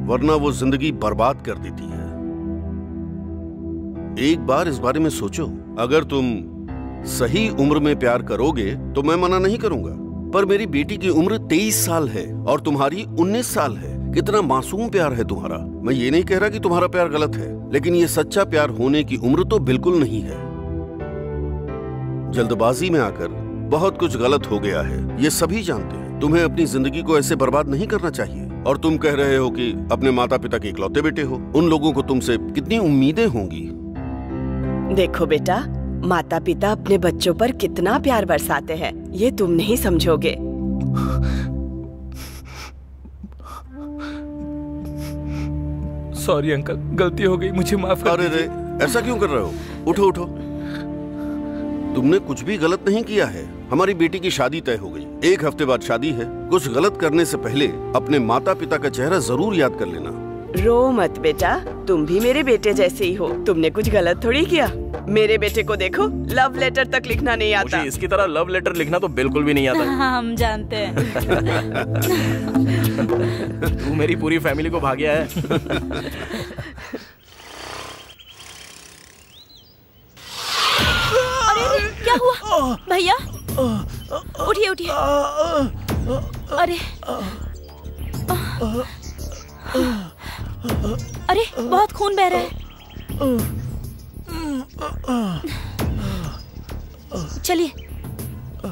वरना वो जिंदगी बर्बाद कर देती है। एक बार इस बारे में सोचो, अगर तुम सही उम्र में प्यार करोगे तो मैं मना नहीं करूंगा, पर मेरी बेटी की उम्र 23 साल है और तुम्हारी 19 साल है। कितना मासूम प्यार है तुम्हारा। मैं ये नहीं कह रहा कि तुम्हारा प्यार गलत है, लेकिन ये सच्चा प्यार होने की उम्र तो बिल्कुल नहीं है। जल्दबाजी में आकर बहुत कुछ गलत हो गया है, ये सभी जानते हैं। तुम्हें अपनी जिंदगी को ऐसे बर्बाद नहीं करना चाहिए। और तुम कह रहे हो कि अपने माता पिता के इकलौते बेटे हो, उन लोगों को तुमसे कितनी उम्मीदें होंगी। देखो बेटा, माता पिता अपने बच्चों पर कितना प्यार बरसाते हैं, ये तुम नहीं समझोगे। सॉरी अंकल, गलती हो गई, मुझे माफ कर दीजिए। अरे ऐसा क्यों कर रहे हो? उठो उठो, तुमने कुछ भी गलत नहीं किया है। हमारी बेटी की शादी तय हो गई। 1 हफ्ते बाद शादी है। कुछ गलत करने से पहले अपने माता पिता का चेहरा जरूर याद कर लेना। रो मत बेटा, तुम भी मेरे बेटे जैसे ही हो। तुमने कुछ गलत थोड़ी किया। मेरे बेटे को देखो, लव लेटर तक लिखना नहीं आता। मुझे इसकी तरह लव लेटर लिखना तो बिल्कुल भी नहीं आता। हाँ, हम जानते हैं। तू मेरी पूरी फैमिली को भाग्या है। अरे क्या हुआ भैया? उठिए उठिए। अरे अरे बहुत खून बह रहा है। चलिए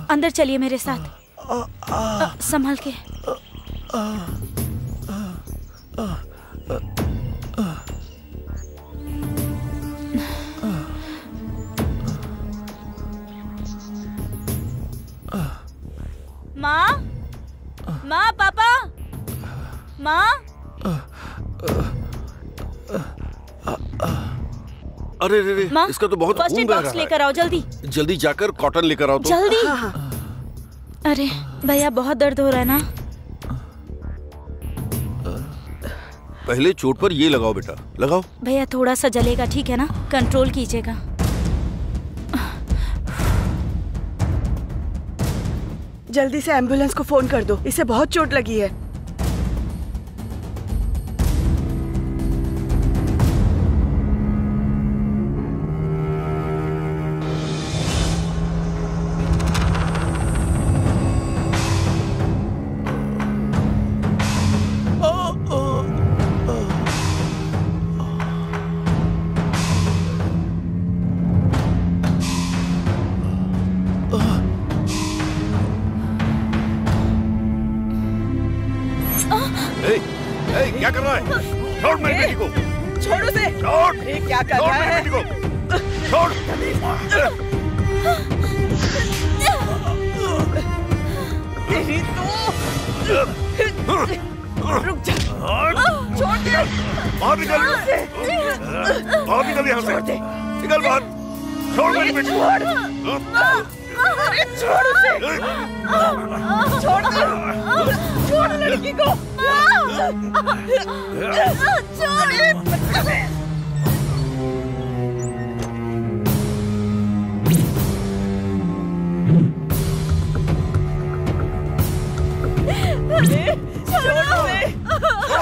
अंदर चलिए मेरे साथ। संभल के। माँ, माँ, पापा, माँ। अरे रे रे, इसका तो बहुत फर्स्ट खून एड बह बॉक्स रहा लेकर आओ जल्दी। है। जल्दी जाकर कॉटन लेकर आओ तो। जल्दी। अरे भैया बहुत दर्द हो रहा है ना। पहले चोट पर ये लगाओ बेटा, लगाओ। भैया थोड़ा सा जलेगा, ठीक है ना? कंट्रोल कीजिएगा। जल्दी से एम्बुलेंस को फोन कर दो, इसे बहुत चोट लगी है। क्या कर रहा है? छोड़ मेरी बेटी को। छोड़ो से। छोड़। ये क्या कर रहा है? बेटी को छोड़। तेरी तो रुक जा। छोड़ दे। बाहर निकल। बाहर निकल यहाँ से। निकल बाहर। छोड़ मेरी बेटी को। अरे छोड़ उसे। छोड़ दो। छोड़ लड़की को।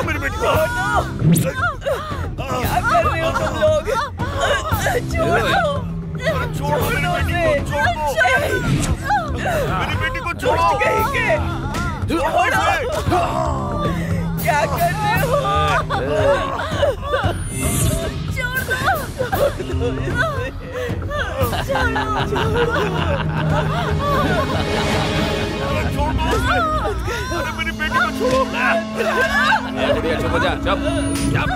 मेरी बेटी को। क्या कर रहे हो तुम लोग? छोड़ो। छोड़ो मेरी बेटी को। छोड़ो। छोड़ो। क्या कर रहे हो? अरे मेरी बेटी को छोड़ो। बुढ़िया चुप हो जा। चुप चुप।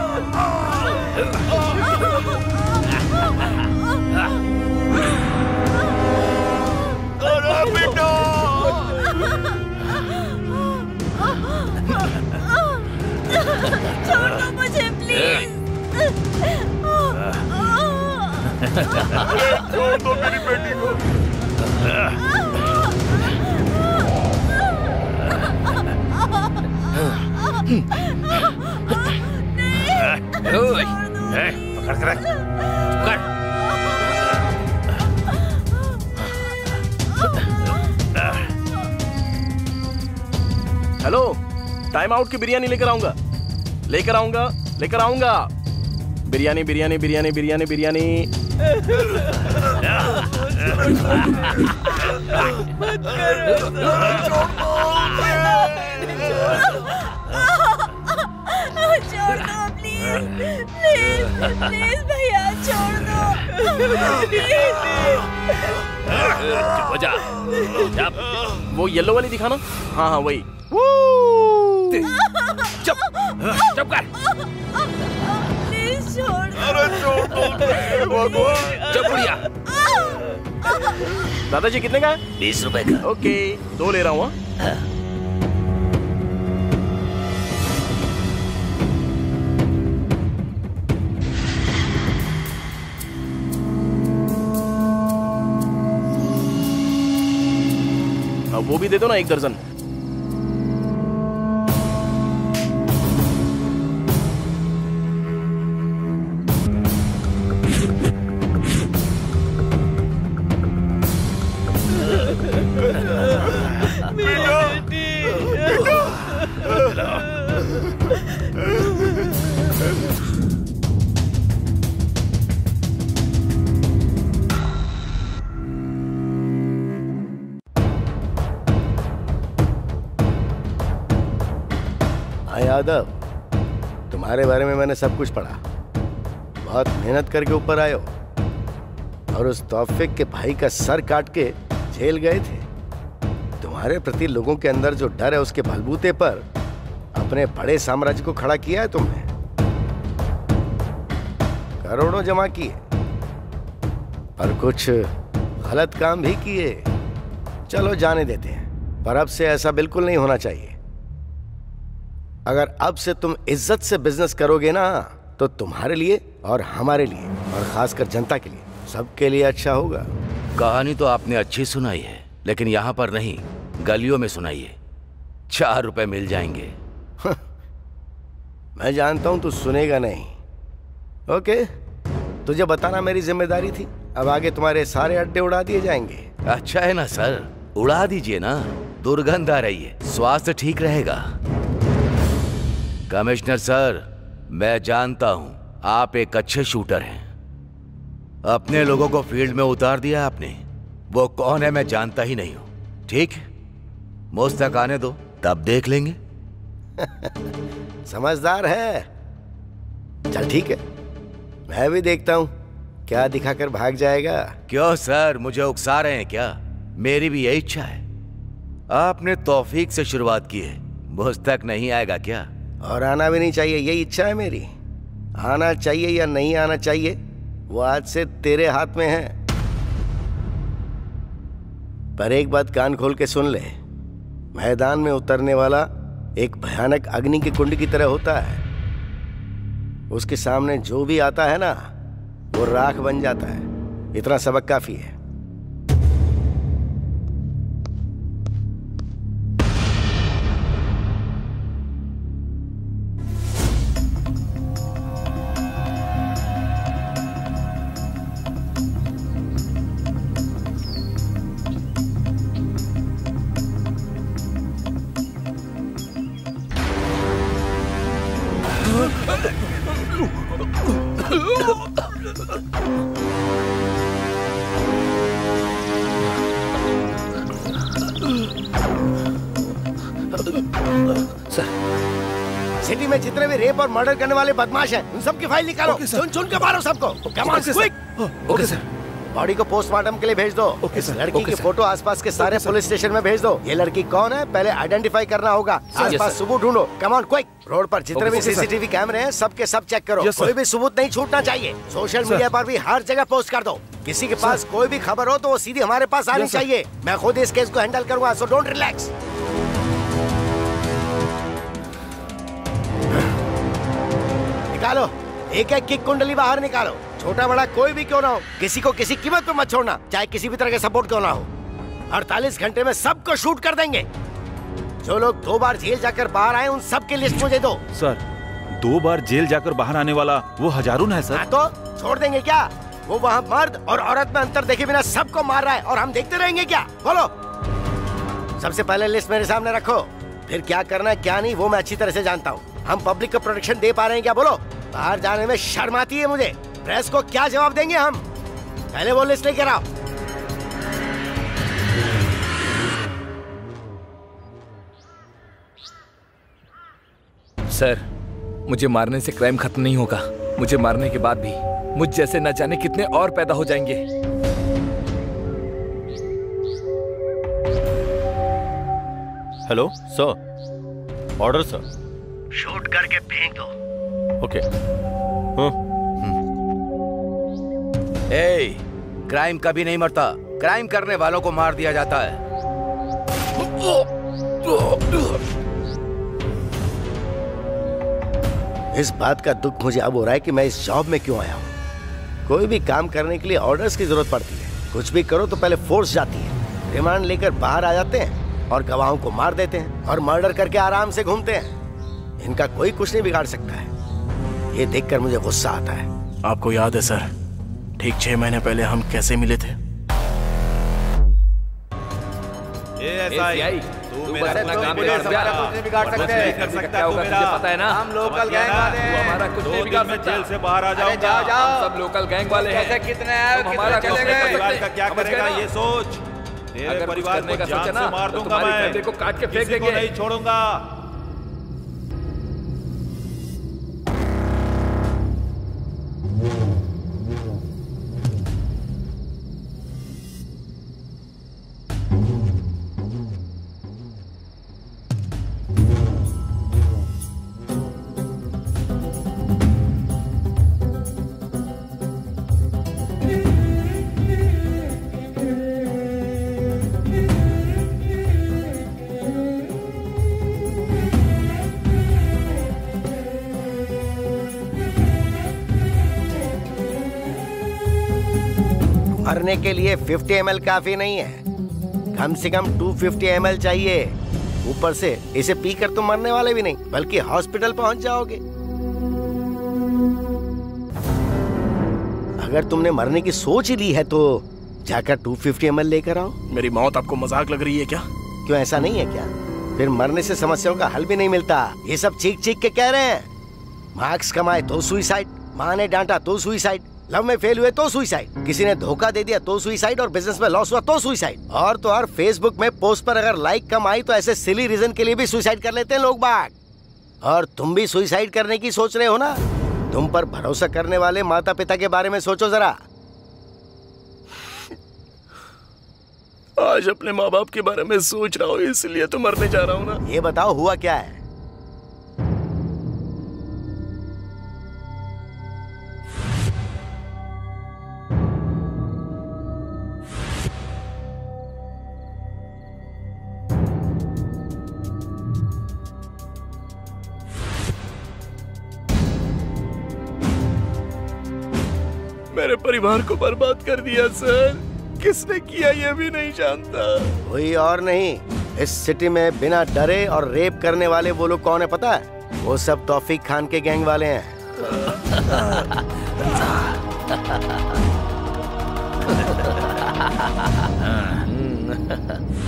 अरे बेटा। छोड़ दो मुझे प्लीज। छोड़ दो मेरी बेटी को। पकड़ कर रख। पकड़। हेलो, टाइम आउट की बिरयानी लेकर आऊंगा। लेकर आऊंगा, लेकर आऊंगा। बिरयानी बिरयानी बिरयानी बिरयानी बिरयानी। मत करो। छोड़ दो प्लीज। प्लीज भैया छोड़ दो। चुप हो जा। वो येलो वाली दिखाना। हाँ हाँ वही। चुप चुप कर। प्लीज छोड़ दो। अरे छोड़ दो। चुप बुढ़िया। दादाजी कितने का है? 20 रुपए का। ओके, 2 ले रहा हूँ। वो भी दे दो ना 1 दर्जन। यादव, तुम्हारे बारे में मैंने सब कुछ पढ़ा। बहुत मेहनत करके ऊपर आए हो और उस तौफीक के भाई का सर काट के जेल गए थे। तुम्हारे प्रति लोगों के अंदर जो डर है उसके बलबूते पर अपने बड़े साम्राज्य को खड़ा किया है तुमने। करोड़ों जमा किए पर कुछ गलत काम भी किए। चलो जाने देते हैं, पर अब से ऐसा बिल्कुल नहीं होना चाहिए। अगर अब से तुम इज्जत से बिजनेस करोगे ना तो तुम्हारे लिए और हमारे लिए और खासकर जनता के लिए, सबके लिए अच्छा होगा। कहानी तो आपने अच्छी सुनाई है, लेकिन यहाँ पर नहीं, गलियों में सुनाइए। 4 रुपए मिल जाएंगे। मैं जानता हूं तू सुनेगा नहीं। ओके, तुझे बताना मेरी जिम्मेदारी थी। अब आगे तुम्हारे सारे अड्डे उड़ा दिए जाएंगे। अच्छा है ना सर, उड़ा दीजिए ना, दुर्गंध आ रही है, स्वास्थ्य ठीक रहेगा। कमिश्नर सर, मैं जानता हूं आप एक अच्छे शूटर हैं। अपने लोगों को फील्ड में उतार दिया आपने। वो कौन है मैं जानता ही नहीं हूं। ठीक, मुझ तक आने दो, तब देख लेंगे। समझदार है। चल ठीक है, मैं भी देखता हूं क्या दिखाकर भाग जाएगा। क्यों सर, मुझे उकसा रहे हैं क्या? मेरी भी यही इच्छा है। आपने तौफीक से शुरुआत की है, मुझ तक नहीं आएगा क्या? और आना भी नहीं चाहिए, यही इच्छा है मेरी। आना चाहिए या नहीं आना चाहिए वो आज से तेरे हाथ में है। पर एक बात कान खोल के सुन ले, मैदान में उतरने वाला एक भयानक अग्नि की कुंड की तरह होता है। उसके सामने जो भी आता है ना वो राख बन जाता है। इतना सबक काफी है। सिटी में जितने भी रेप और मर्डर करने वाले बदमाश हैं, उन सबकी फाइल निकालो। चुन चुन के मारो सबको। Come on quick. Okay sir. Body को पोस्टमार्टम के लिए भेज दो। इस लड़की की फोटो आसपास के सारे पुलिस स्टेशन में भेज दो। ये लड़की कौन है पहले आइडेंटिफाई करना होगा। आसपास सबूत ढूंढो। Come on quick. रोड पर जितने भी सीसीटीवी कैमरे हैं सबके सब चेक करो। कोई भी सबूत नहीं छूटना चाहिए। सोशल मीडिया पर भी हर जगह पोस्ट कर दो। किसी के पास कोई भी खबर हो तो वो सीधी हमारे पास आनी चाहिए। मैं खुद इस केस को हैंडल करूंगा, सो डोंट रिलैक्स। निकालो, एक एक की कुंडली बाहर निकालो। छोटा बड़ा कोई भी क्यों ना हो, किसी को किसी कीमत पे मत छोड़ना, चाहे किसी भी तरह का सपोर्ट क्यों ना हो। 48 घंटे में सबको शूट कर देंगे। जो लोग 2 बार जेल जाकर बाहर आए उन सबकी लिस्ट मुझे दो। सर, 2 बार जेल जाकर बाहर आने वाला वो हजारून है सर। हाँ तो छोड़ देंगे क्या? वो वहाँ मर्द और औरत में अंतर देखे बिना सबको मार रहा है और हम देखते रहेंगे क्या? बोलो। सबसे पहले लिस्ट मेरे सामने रखो, फिर क्या करना है क्या नहीं वो मैं अच्छी तरह से जानता हूँ। हम पब्लिक को प्रोटेक्शन दे पा रहे हैं क्या? बोलो। बाहर जाने में शर्म आती है मुझे। प्रेस को क्या जवाब देंगे हम? पहले वो लिस्ट लेकर आओ। सर, मुझे मारने से क्राइम खत्म नहीं होगा। मुझे मारने के बाद भी मुझ जैसे न जाने कितने और पैदा हो जाएंगे। Hello sir, order sir. Shoot करके फेंक दो। ओके। ए, क्राइम कभी नहीं मरता, क्राइम करने वालों को मार दिया जाता है। इस बात का दुख मुझे अब हो रहा है कि मैं इस जॉब में क्यों आया हूँ। कोई भी काम करने के लिए ऑर्डर्स की जरूरत पड़ती है। कुछ भी करो तो पहले फोर्स जाती है, रिमांड लेकर बाहर आ जाते हैं, और गवाहों को मार देते हैं और मर्डर करके आराम से घूमते हैं। इनका कोई कुछ नहीं बिगाड़ सकता है। ये देखकर मुझे गुस्सा आता है। आपको याद है सर, ठीक 6 महीने पहले हम कैसे मिले थे? तू बस अपना काम बिगाड़ सकते हैं। क्या होगा तुझे पता है ना? हम लोकल गैंग वाले हैं। हमारा कुछ नहीं बिगाड़ सकता। जेल से बाहर आ जाओ। हम सब लोकल गैंग वाले हैं। कैसे कितने आए, हमारा कितने चले गए? परिवार का क्या करेगा ये सोच। तेरे परिवार को जान से मार दूंगा मैं। फैमिली को काट के फेंक देंगे। नहीं छोड़ूंगा। मरने के लिए 50 ml काफी नहीं है, कम से कम 250 ml चाहिए। ऊपर से इसे पीकर तुम मरने वाले भी नहीं बल्कि हॉस्पिटल पहुंच जाओगे। अगर तुमने मरने की सोच ही ली है तो जाकर 250 ml लेकर आओ। मेरी मौत आपको मजाक लग रही है क्या? क्यों, ऐसा नहीं है क्या? फिर मरने से समस्याओं का हल भी नहीं मिलता। ये सब चीख चीख के कह रहे हैं। मार्क्स कमाए तो सुइसाइड, माँ ने डांटा तो सुइसाइड, लव में फेल हुए तो सुइसाइड, किसी ने धोखा दे दिया तो सुइसाइड, और बिजनेस में लॉस हुआ तो सुइसाइड। और तो और फेसबुक में पोस्ट पर अगर लाइक कम आई तो ऐसे सिली रीजन के लिए भी सुइसाइड कर लेते हैं लोग बाग। और तुम भी सुइसाइड करने की सोच रहे हो ना? तुम पर भरोसा करने वाले माता पिता के बारे में सोचो जरा। आज अपने माँ बाप के बारे में सोच रहा हूँ, इसलिए तो मरने जा रहा हूँ ना। ये बताओ हुआ क्या है? मेरे परिवार को बर्बाद कर दिया सर। किसने किया ये भी नहीं जानता। कोई और नहीं, इस सिटी में बिना डरे और रेप करने वाले वो लोग कौन है पता है? वो सब तौफीक खान के गैंग वाले हैं।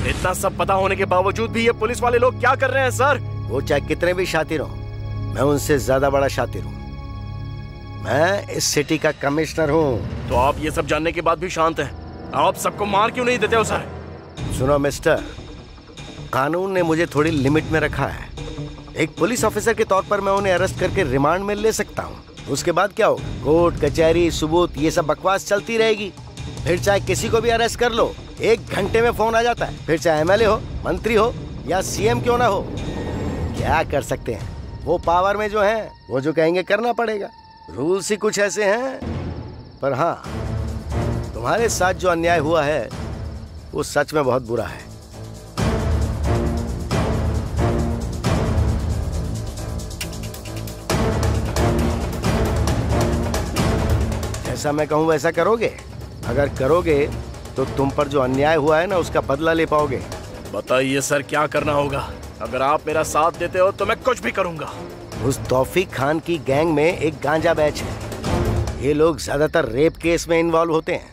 इतना सब पता होने के बावजूद भी ये पुलिस वाले लोग क्या कर रहे हैं सर? वो चाहे कितने भी शातिर हो, मैं उनसे ज्यादा बड़ा शातिर हूँ। मैं इस सिटी का कमिश्नर हूँ। तो आप ये सब जानने के बाद भी शांत हैं? आप सबको मार क्यों नहीं देते हो सर? सुनो मिस्टर, कानून ने मुझे थोड़ी लिमिट में रखा है। एक पुलिस ऑफिसर के तौर पर मैं उन्हें अरेस्ट करके रिमांड में ले सकता हूँ। उसके बाद क्या हो, कोर्ट कचहरी सबूत ये सब बकवास चलती रहेगी। फिर चाहे किसी को भी अरेस्ट कर लो, 1 घंटे में फोन आ जाता है। फिर चाहे MLA हो, मंत्री हो या CM क्यों ना हो, क्या कर सकते हैं? वो पावर में जो है वो जो कहेंगे करना पड़ेगा। रूल्स ही कुछ ऐसे हैं। पर हाँ, तुम्हारे साथ जो अन्याय हुआ है वो सच में बहुत बुरा है। जैसा मैं कहूँ वैसा करोगे? अगर करोगे तो तुम पर जो अन्याय हुआ है ना उसका बदला ले पाओगे। बताइए सर, क्या करना होगा? अगर आप मेरा साथ देते हो तो मैं कुछ भी करूंगा। उस तौफीक खान की गैंग में एक गांजा बैच है। ये लोग ज्यादातर रेप केस में इन्वॉल्व होते हैं।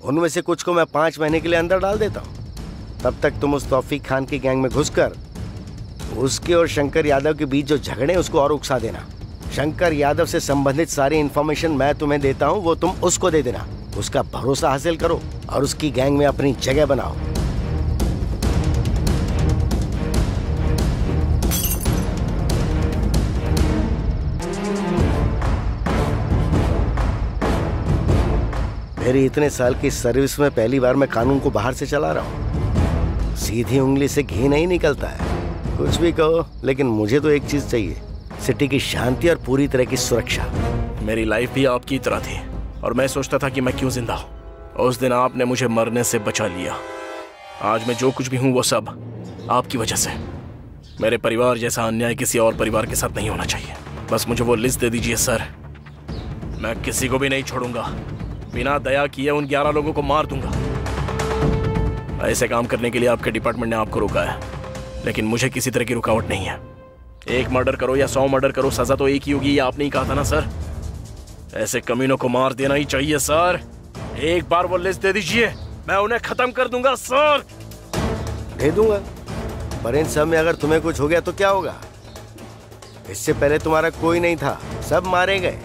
उनमें से कुछ को मैं 5 महीने के लिए अंदर डाल देता हूँ। तब तक तुम उस तौफीक खान की गैंग में घुसकर उसके और शंकर यादव के बीच जो झगड़े उसको और उकसा देना। शंकर यादव से संबंधित सारी इन्फॉर्मेशन मैं तुम्हें देता हूँ, वो तुम उसको दे देना। उसका भरोसा हासिल करो और उसकी गैंग में अपनी जगह बनाओ। मेरी इतने साल की सर्विस में पहली बार मैं कानून को बाहर से चला रहा हूँ। सीधी उंगली से घी नहीं निकलता है। कुछ भी कहो, लेकिन मुझे तो एक चीज चाहिए, सिटी की शांति और पूरी तरह की सुरक्षा। मेरी लाइफ भी आपकी तरह थी और मैं सोचता था कि मैं क्यों जिंदा हूँ। उस दिन आपने मुझे मरने से बचा लिया। आज मैं जो कुछ भी हूँ वो सब आपकी वजह से। मेरे परिवार जैसा अन्याय किसी और परिवार के साथ नहीं होना चाहिए। बस मुझे वो लिस्ट दे दीजिए सर, मैं किसी को भी नहीं छोड़ूंगा। बिना दया किए उन 11 लोगों को मार दूंगा। ऐसे काम करने के लिए आपके डिपार्टमेंट ने आपको रोका है, लेकिन मुझे किसी तरह की रुकावट नहीं है। एक मर्डर करो या 100 मर्डर करो, सजा तो एक ही होगी, ये आपने ही कहा था ना सर। ऐसे कमीनों को मार देना ही चाहिए सर। एक बार वो लिस्ट दे दीजिए, मैं उन्हें खत्म कर दूंगा सर। दे दूंगा, पर इन सब में अगर तुम्हें कुछ हो गया तो क्या होगा? इससे पहले तुम्हारा कोई नहीं था, सब मारे गए,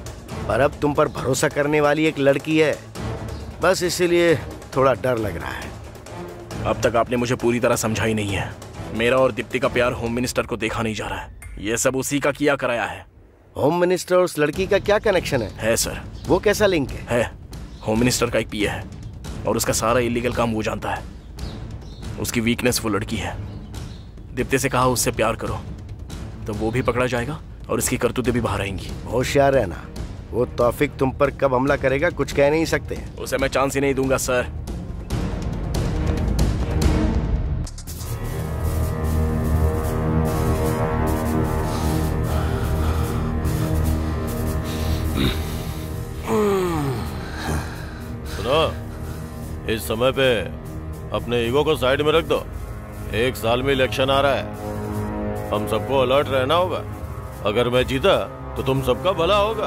पर अब तुम पर भरोसा करने वाली एक लड़की है, बस इसीलिए थोड़ा डर लग रहा है। अब तक आपने मुझे पूरी तरह समझा ही नहीं है। मेरा और दीप्ति का प्यार होम मिनिस्टर को देखा नहीं जा रहा है, ये सब उसी का किया कराया है। होम मिनिस्टर और उस लड़की का क्या कनेक्शन है सर। वो कैसा लिंक है? होम मिनिस्टर का एक पीए है और उसका सारा इलीगल काम वो जानता है। उसकी वीकनेस वो लड़की है। दीप्ति से कहा उससे प्यार करो तो वो भी पकड़ा जाएगा और इसकी करतूतें भी बाहर आएंगी। होशियार रहना, वो तौफीक तुम पर कब हमला करेगा कुछ कह नहीं सकते। उसे मैं चांस ही नहीं दूंगा सर। सुनो, इस समय पे अपने ईगो को साइड में रख दो। 1 साल में इलेक्शन आ रहा है, हम सबको अलर्ट रहना होगा। अगर मैं जीता तो तुम सबका भला होगा।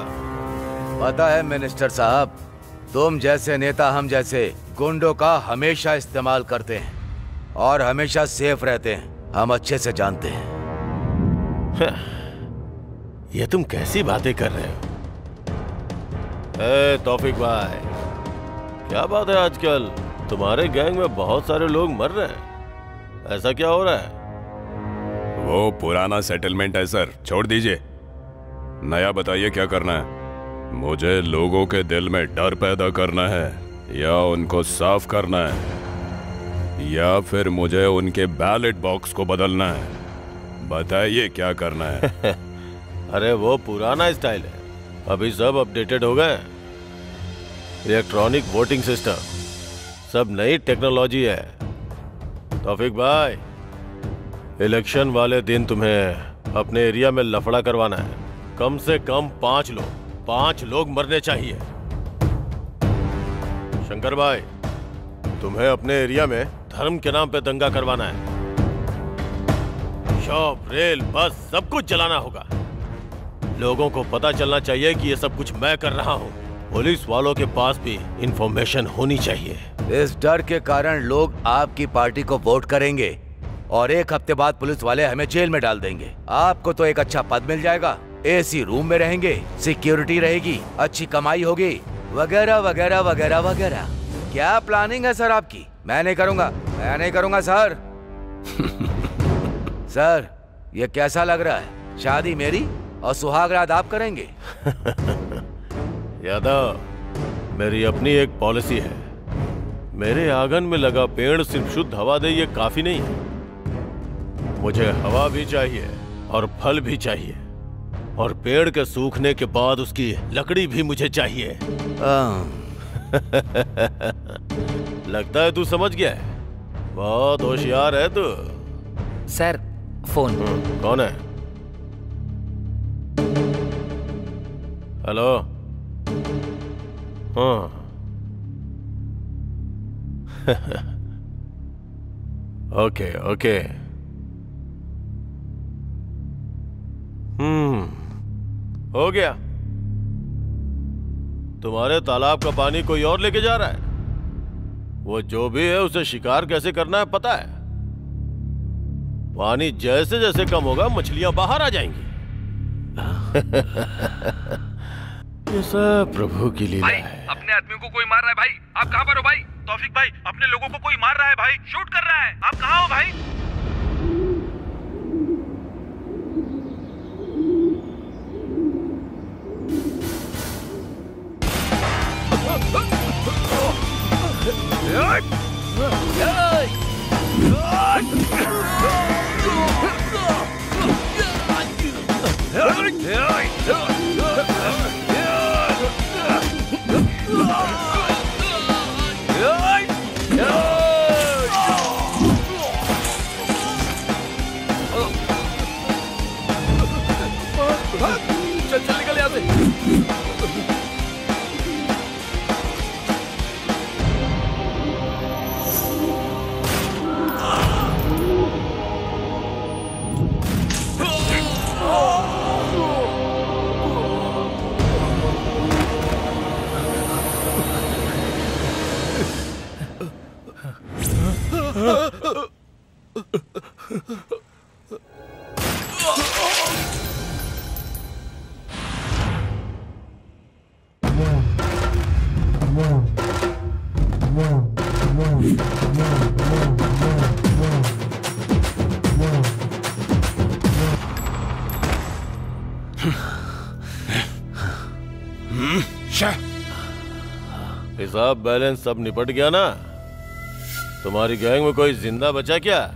पता है मिनिस्टर साहब, तुम जैसे नेता हम जैसे गुंडों का हमेशा इस्तेमाल करते हैं और हमेशा सेफ रहते हैं, हम अच्छे से जानते हैं। ये तुम कैसी बातें कर रहे हो? तौफीक भाई, क्या बात है आजकल तुम्हारे गैंग में बहुत सारे लोग मर रहे हैं, ऐसा क्या हो रहा है? वो पुराना सेटलमेंट है सर, छोड़ दीजिए। नया बताइए क्या करना है? मुझे लोगों के दिल में डर पैदा करना है या उनको साफ करना है या फिर मुझे उनके बैलेट बॉक्स को बदलना है? बताइए क्या करना है? अरे वो पुराना स्टाइल है, अभी सब अपडेटेड हो गए। इलेक्ट्रॉनिक वोटिंग सिस्टम, सब नई टेक्नोलॉजी है। तौफीक भाई, इलेक्शन वाले दिन तुम्हें अपने एरिया में लफड़ा करवाना है। कम से कम 5 लोग मरने चाहिए। शंकर भाई, तुम्हें अपने एरिया में धर्म के नाम पे दंगा करवाना है। शॉप, रेल, बस सब कुछ जलाना होगा। लोगों को पता चलना चाहिए कि ये सब कुछ मैं कर रहा हूँ। पुलिस वालों के पास भी इंफॉर्मेशन होनी चाहिए। इस डर के कारण लोग आपकी पार्टी को वोट करेंगे और 1 हफ्ते बाद पुलिस वाले हमें जेल में डाल देंगे। आपको तो एक अच्छा पद मिल जाएगा, एसी रूम में रहेंगे, सिक्योरिटी रहेगी, अच्छी कमाई होगी, वगैरह वगैरह वगैरह वगैरह। क्या प्लानिंग है सर आपकी? मैं नहीं करूंगा सर। सर, ये कैसा लग रहा है? शादी मेरी और सुहागरात आप करेंगे? यादव, मेरी अपनी एक पॉलिसी है। मेरे आंगन में लगा पेड़ सिर्फ शुद्ध हवा दे ये काफी नहीं है। मुझे हवा भी चाहिए और फल भी चाहिए, और पेड़ के सूखने के बाद उसकी लकड़ी भी मुझे चाहिए। लगता है तू समझ गया है, बहुत होशियार है तू। Sir, phone. कौन है? हेलो। हाँ। Okay okay. हो गया। तुम्हारे तालाब का पानी कोई और लेके जा रहा है। वो जो भी है उसे शिकार कैसे करना है पता है। पानी जैसे जैसे कम होगा मछलियां बाहर आ जाएंगी। ये सब प्रभु की लीला है। अपने आदमियों को कोई मार रहा है भाई। आप कहाँ पर हो भाई? तौफीक भाई, अपने लोगों को कोई मार रहा है भाई, शूट कर रहा है। आप कहाँ हो भाई? हिसाब बैलेंस सब निपट गया ना? तुम्हारी गैंग में कोई जिंदा बचा क्या?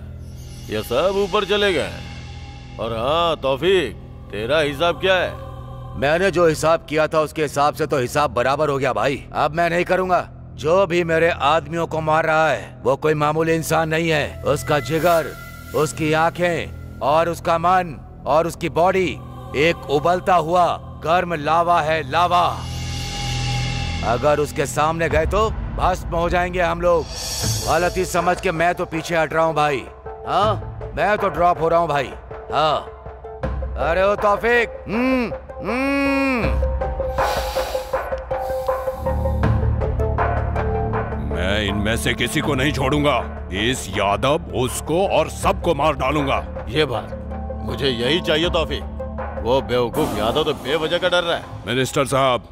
ये सब ऊपर चले गए? और हाँ तौफीक, तेरा हिसाब क्या है? मैंने जो हिसाब किया था उसके हिसाब से तो हिसाब बराबर हो गया भाई। अब मैं नहीं करूंगा। जो भी मेरे आदमियों को मार रहा है वो कोई मामूली इंसान नहीं है। उसका जिगर, उसकी आंखें और उसका मन और उसकी बॉडी एक उबलता हुआ गर्म लावा है, लावा। अगर उसके सामने गए तो भस्म हो जाएंगे हम लोग। गलती समझ के मैं तो पीछे हट रहा हूँ भाई। हाँ, मैं तो ड्रॉप हो रहा हूँ भाई। हाँ, अरे ओ तौफीक। मैं इनमें से किसी को नहीं छोड़ूंगा। इस यादव, उसको और सबको मार डालूंगा। ये बात मुझे यही चाहिए तौफीक। वो बेवकूफ यादव तो बेवजह का डर रहा है। मिनिस्टर साहब,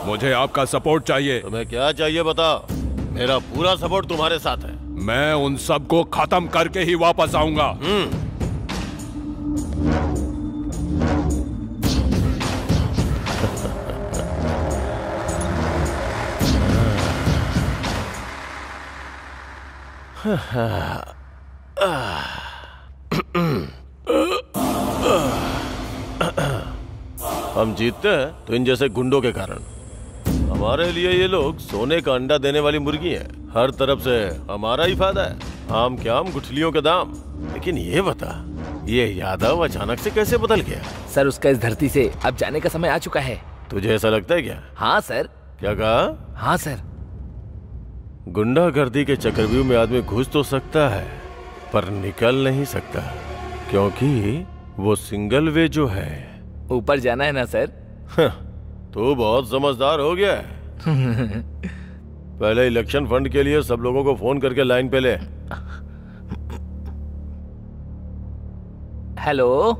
मुझे आपका सपोर्ट चाहिए। तुम्हें क्या चाहिए बताओ? मेरा पूरा सपोर्ट तुम्हारे साथ है। मैं उन सबको खत्म करके ही वापस आऊंगा। हम जीतते हैं तो इन जैसे गुंडों के कारण। हमारे लिए ये लोग सोने का अंडा देने वाली मुर्गी है। हर तरफ से हमारा ही फायदा है। आम के आम, गुठलियों के दाम। लेकिन ये बता, ये यादव अचानक से कैसे बदल गया? सर, उसका इस धरती से अब जाने का समय आ चुका है। तुझे ऐसा लगता है क्या? हाँ सर। क्या कहा? हाँ सर। गुंडागर्दी के चक्रव्यूह में आदमी घुस तो सकता है पर निकल नहीं सकता, क्योंकि वो सिंगल वे जो है। ऊपर जाना है ना सर? तू बहुत समझदार हो गया है। पहले इलेक्शन फंड के लिए सब लोगों को फोन करके लाइन पे ले। हेलो,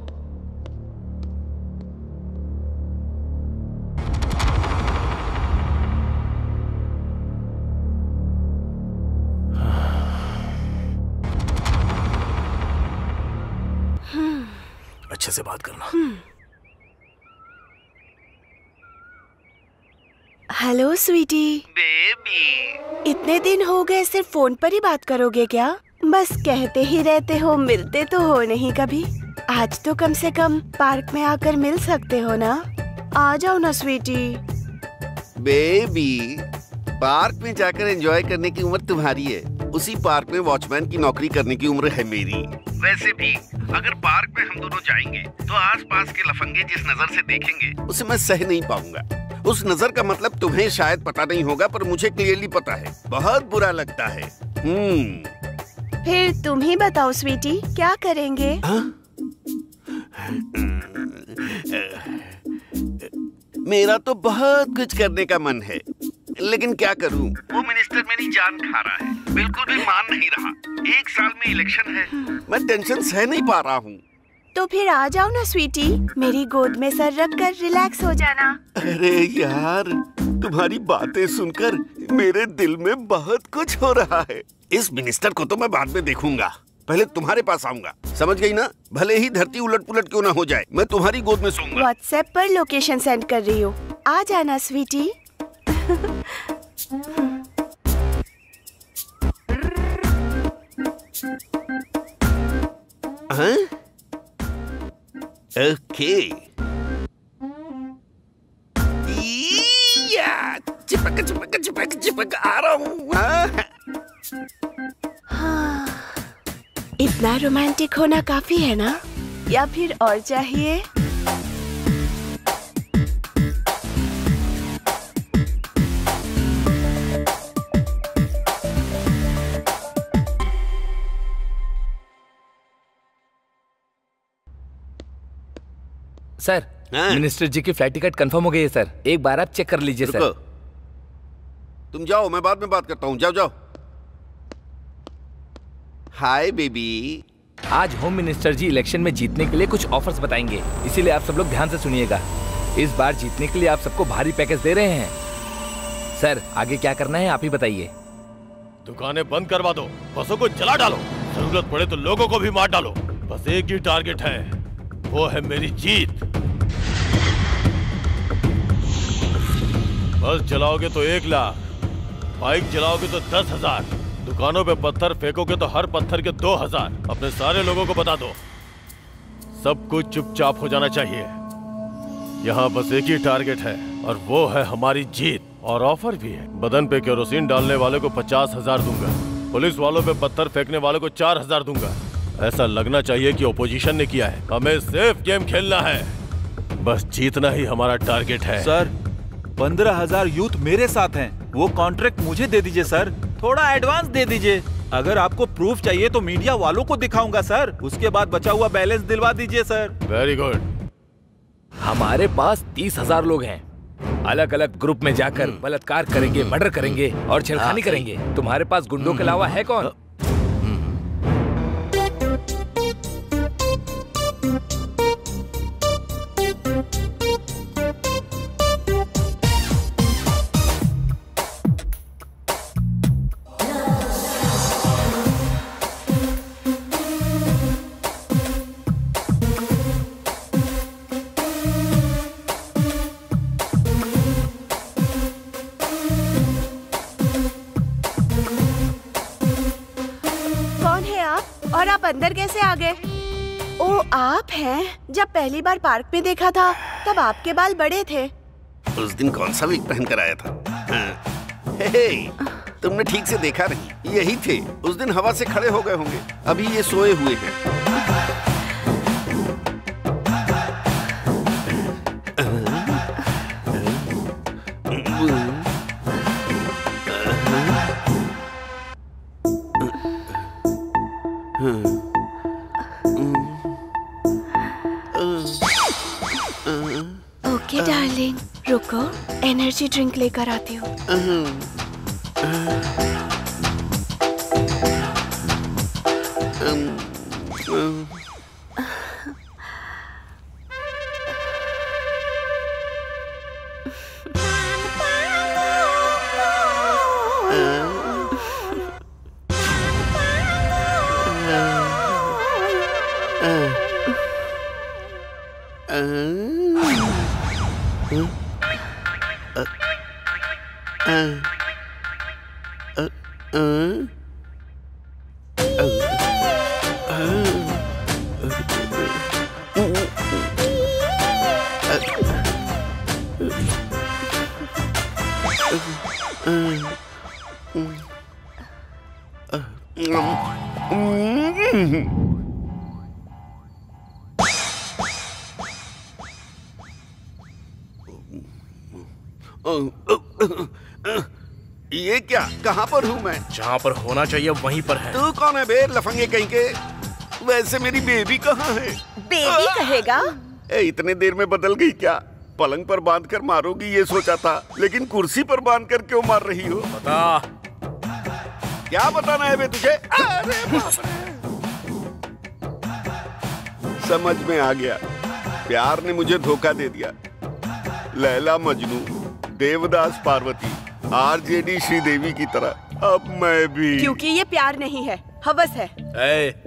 अच्छे से बात करना। हेलो स्वीटी। बेबी, इतने दिन हो गए, सिर्फ फोन पर ही बात करोगे क्या? बस कहते ही रहते हो, मिलते तो हो नहीं कभी। आज तो कम से कम पार्क में आकर मिल सकते हो ना? आ जाओ ना स्वीटी। बेबी, पार्क में जाकर एंजॉय करने की उम्र तुम्हारी है, उसी पार्क में वॉचमैन की नौकरी करने की उम्र है मेरी। वैसे भी अगर पार्क में हम दोनों जाएंगे तो आसपास के लफंगे जिस नजर से देखेंगे उसे मैं सह नहीं पाऊंगा। उस नजर का मतलब तुम्हें शायद पता नहीं होगा, पर मुझे क्लियरली पता है। बहुत बुरा लगता है। फिर तुम ही बताओ स्वीटी, क्या करेंगे? मेरा तो बहुत कुछ करने का मन है, लेकिन क्या करूं? वो मिनिस्टर मेरी जान खा रहा है, बिल्कुल भी मान नहीं रहा। 1 साल में इलेक्शन है, मैं टेंशन सह नहीं पा रहा हूँ। तो फिर आ जाओ ना स्वीटी, मेरी गोद में सर रख कर रिलैक्स हो जाना। अरे यार, तुम्हारी बातें सुनकर मेरे दिल में बहुत कुछ हो रहा है। इस मिनिस्टर को तो मैं बाद में देखूंगा, पहले तुम्हारे पास आऊंगा, समझ गई ना? भले ही धरती उलट पुलट क्यों ना हो जाए, मैं तुम्हारी गोद में सोऊंगा। व्हाट्सएप पर लोकेशन सेंड कर रही हूँ, आ जाना स्वीटी। हाँ? ओके। चिपक चिपक चिपक चिपक आ रहा हूँ। हाँ, इतना रोमांटिक होना काफी है ना, या फिर और चाहिए? सर, मिनिस्टर जी की फ्लाइट टिकट कंफर्म हो गई है सर। एक बार आप चेक कर लीजिए सर। तुम जाओ, मैं बाद में बात करता हूँ। जाओ जाओ। Hi baby. आज होम मिनिस्टर जी इलेक्शन में जीतने के लिए कुछ ऑफर्स बताएंगे, इसीलिए आप सब लोग ध्यान से सुनिएगा। इस बार जीतने के लिए आप सबको भारी पैकेज दे रहे हैं। सर, आगे क्या करना है आप ही बताइए। दुकानें बंद करवा दो, बसों को जला डालो, जरूरत पड़े तो लोगों को भी मार डालो। बस एक ही टारगेट है, वो है मेरी जीत। बस जलाओगे तो 1 लाख, बाइक जलाओगे तो 10,000, दुकानों पे पत्थर फेंकोगे तो हर पत्थर के 2,000। अपने सारे लोगों को बता दो, सब कुछ चुपचाप हो जाना चाहिए। यहाँ बस एक ही टारगेट है और वो है हमारी जीत। और ऑफर भी है, बदन पे केरोसिन डालने वाले को 50,000 दूंगा, पुलिस वालों पे पत्थर फेंकने वाले को 4,000 दूंगा। ऐसा लगना चाहिए कि ओपोजिशन ने किया है। हमें सेफ गेम खेलना है, बस जीतना ही हमारा टारगेट है। सर 15,000 यूथ मेरे साथ हैं, वो कॉन्ट्रैक्ट मुझे दे दीजिए सर, थोड़ा एडवांस दे दीजिए। अगर आपको प्रूफ चाहिए तो मीडिया वालों को दिखाऊंगा सर, उसके बाद बचा हुआ बैलेंस दिलवा दीजिए सर। Very good. हमारे पास 30,000 लोग हैं, अलग अलग ग्रुप में जाकर बलात्कार करेंगे, मर्डर करेंगे और छेड़खानी करेंगे। तुम्हारे पास गुंडों के अलावा है कौन? और आप अंदर कैसे आ गए? ओ आप हैं? जब पहली बार पार्क में देखा था तब आपके बाल बड़े थे। उस दिन कौन सा विग पहन कर आया था? हे, तुमने ठीक से देखा नहीं, यही थे। उस दिन हवा से खड़े हो गए होंगे, अभी ये सोए हुए हैं। ओके डार्लिंग, रुको, एनर्जी ड्रिंक लेकर आती हूँ। ये क्या, कहाँ पर हूँ मैं? जहाँ पर होना चाहिए वहीं पर है। तू कौन है बे, लफंगे कहीं के? वैसे मेरी बेबी कहाँ है? बेबी कहेगा? इतने देर में बदल गई क्या? पलंग पर बांध कर मारोगी ये सोचा था, लेकिन कुर्सी पर बांध कर क्यों मार रही हो? बता। क्या बताना है बे तुझे? अरे बाप रे। समझ में आ गया, प्यार ने मुझे धोखा दे दिया। लैला मजनू, देवदास पार्वती, आरजेडी श्रीदेवी की तरह अब मैं भी। क्योंकि ये प्यार नहीं है, हवस है।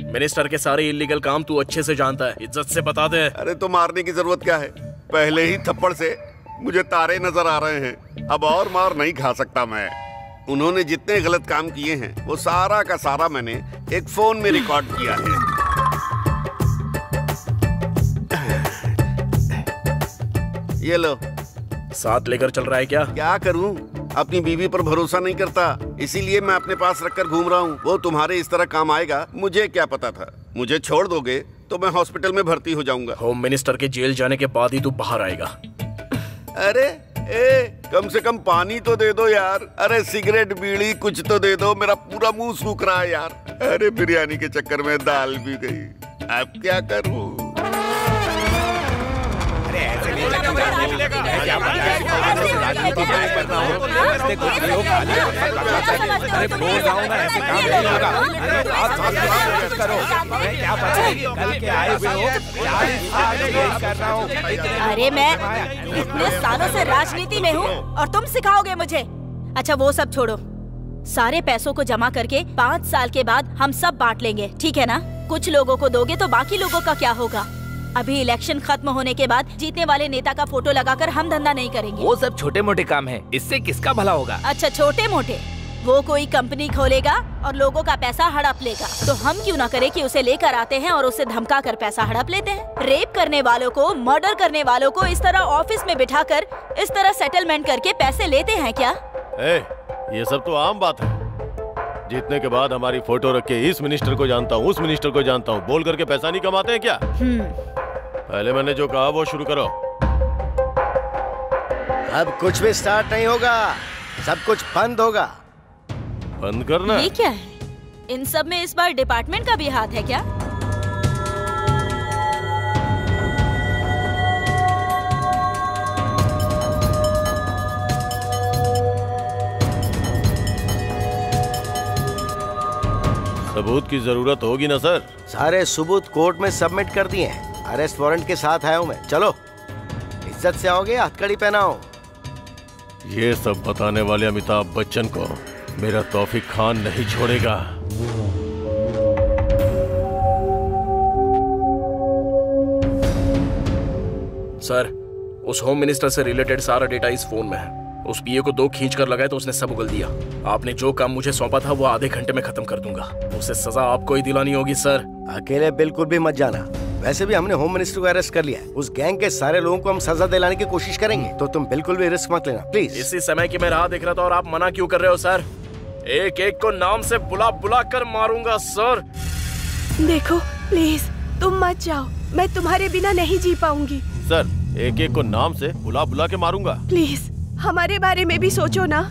मिनिस्टर के सारे इलीगल काम तू अच्छे से जानता है, इज्जत से बता दे। अरे तो मारने की जरूरत क्या है? पहले ही थप्पड़ से मुझे तारे नजर आ रहे हैं, अब और मार नहीं खा सकता मैं। उन्होंने जितने गलत काम किए हैं वो सारा का सारा मैंने एक फोन में रिकॉर्ड किया है। ये लो। साथ लेकर चल रहा है क्या? क्या करूं, अपनी बीवी पर भरोसा नहीं करता, इसीलिए मैं अपने पास रखकर घूम रहा हूँ। वो तुम्हारे इस तरह काम आएगा मुझे क्या पता था। मुझे छोड़ दोगे तो मैं हॉस्पिटल में भर्ती हो जाऊंगा। होम मिनिस्टर के जेल जाने के बाद ही तू बाहर आएगा। अरे कम से कम पानी तो दे दो यार। अरे सिगरेट बीड़ी कुछ तो दे दो, मेरा पूरा मुंह सूख रहा है यार। अरे बिरयानी के चक्कर में दाल भी गई, अब क्या करूं? अरे मैं इतने सालों से राजनीति में हूँ और तुम सिखाओगे मुझे? अच्छा वो सब छोड़ो, सारे पैसों को जमा करके 5 साल के बाद हम सब बांट लेंगे, ठीक है ना? कुछ लोगों को दोगे तो बाकी लोगों का क्या होगा? अभी इलेक्शन खत्म होने के बाद जीतने वाले नेता का फोटो लगाकर हम धंधा नहीं करेंगे। वो सब छोटे मोटे काम है, इससे किसका भला होगा? अच्छा छोटे मोटे, वो कोई कंपनी खोलेगा और लोगों का पैसा हड़प लेगा, तो हम क्यों ना करें कि उसे लेकर आते हैं और उसे धमका कर पैसा हड़प लेते हैं। रेप करने वालों को, मर्डर करने वालों को इस तरह ऑफिस में बिठाकर इस तरह सेटलमेंट करके पैसे लेते हैं क्या? ये सब तो आम बात है। जीतने के बाद हमारी फोटो रख के इस मिनिस्टर को जानता हूँ, उस मिनिस्टर को जानता हूँ बोल करके पैसा नहीं कमाते हैं क्या? पहले मैंने जो कहा वो शुरू करो। अब कुछ भी स्टार्ट नहीं होगा, सब कुछ बंद होगा। बंद करना? ये क्या है? इन सब में इस बार डिपार्टमेंट का भी हाथ है क्या? सबूत की जरूरत होगी ना सर? सारे सबूत कोर्ट में सबमिट कर दिए हैं। अरेस्ट वारंट के साथ आया हूँ मैं। चलो इज्जत से आओगे, हथकड़ी पहनाओ। ये सब बताने वाले अमिताभ बच्चन को मेरा तौफीक खान नहीं छोड़ेगा। सर, उस होम मिनिस्टर से रिलेटेड सारा डेटा इस फोन में है। उस पीए को 2 खींच कर लगाए तो उसने सब उगल दिया। आपने जो काम मुझे सौंपा था वो आधे घंटे में खत्म कर दूंगा। उसे सजा आपको ही दिलानी होगी सर। अकेले बिल्कुल भी मत जाना। वैसे भी हमने होम मिनिस्टर को अरेस्ट कर लिया है। उस गैंग के सारे लोगों को हम सजा दिलाने की कोशिश करेंगे, तो तुम बिल्कुल भी रिस्क मत लेना प्लीज। इसी समय की मैं राह देख रहा था और आप मना क्यों कर रहे हो सर? एक एक को नाम से बुला बुला कर मारूंगा सर। देखो प्लीज तुम मत जाओ, मैं तुम्हारे बिना नहीं जी पाऊंगी। सर, एक एक को नाम से बुला बुला के मारूंगा। प्लीज हमारे बारे में भी सोचो ना।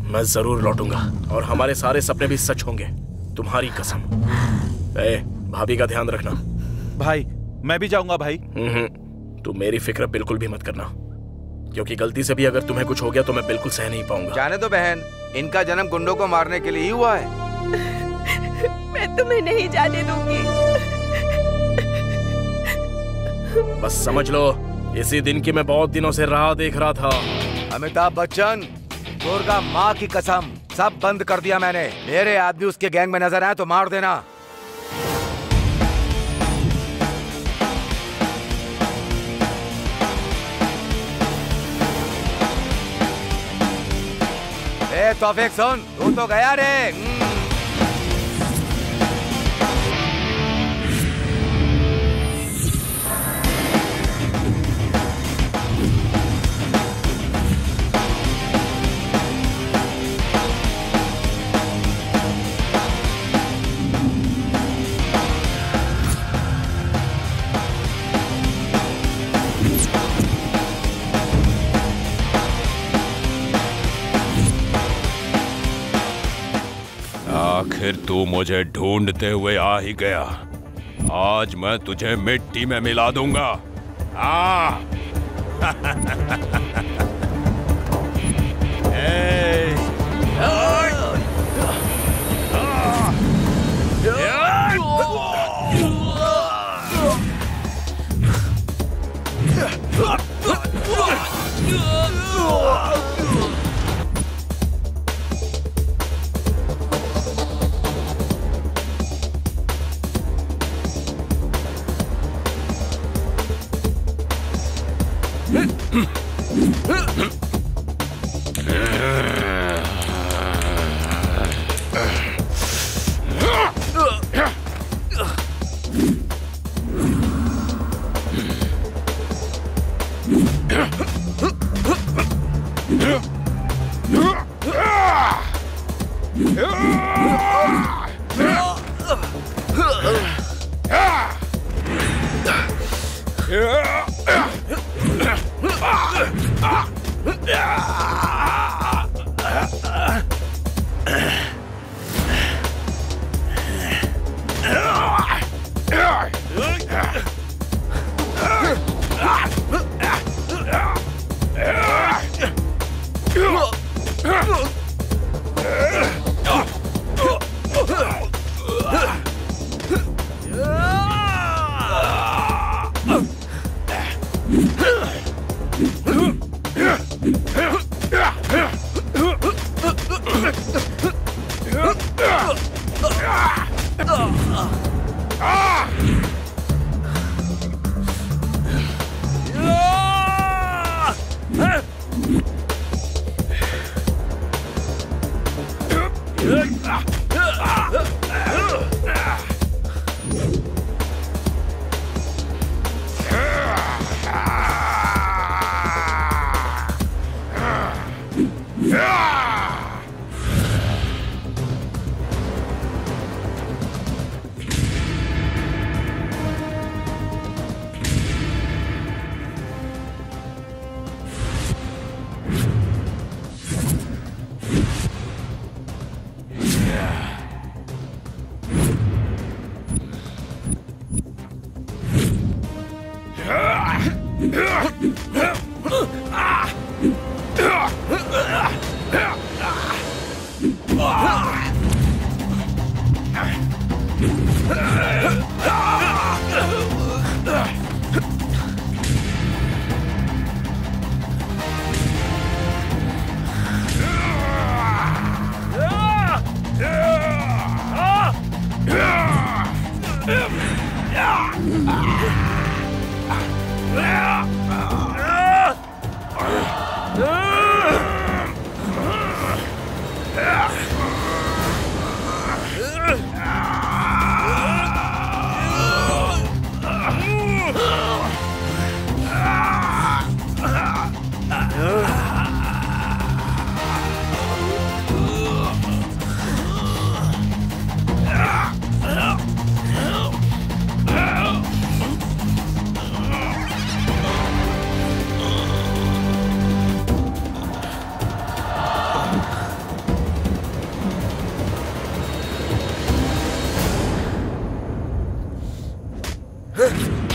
मैं जरूर लौटूंगा और हमारे सारे सपने भी सच होंगे, तुम्हारी कसम। भाभी का ध्यान रखना। भाई मैं भी जाऊंगा भाई। तू मेरी फिक्र बिल्कुल भी मत करना, क्योंकि गलती से भी अगर तुम्हें कुछ हो गया तो मैं बिल्कुल सह नहीं पाऊंगा। जाने दो बहन, इनका जन्म गुंडों को मारने के लिए ही हुआ है। मैं तुम्हें नहीं जाने दूंगी। बस समझ लो, इसी दिन की मैं बहुत दिनों से राह देख रहा था। अमिताभ बच्चन, दुर्गा माँ की कसम, सब बंद कर दिया मैंने। मेरे आदमी उसके गैंग में नजर आए तो मार देना। तौफीक सुन, तू तो गया रे। आखिर तू मुझे ढूंढते हुए आ ही गया। आज मैं तुझे मिट्टी में मिला दूंगा। Huh?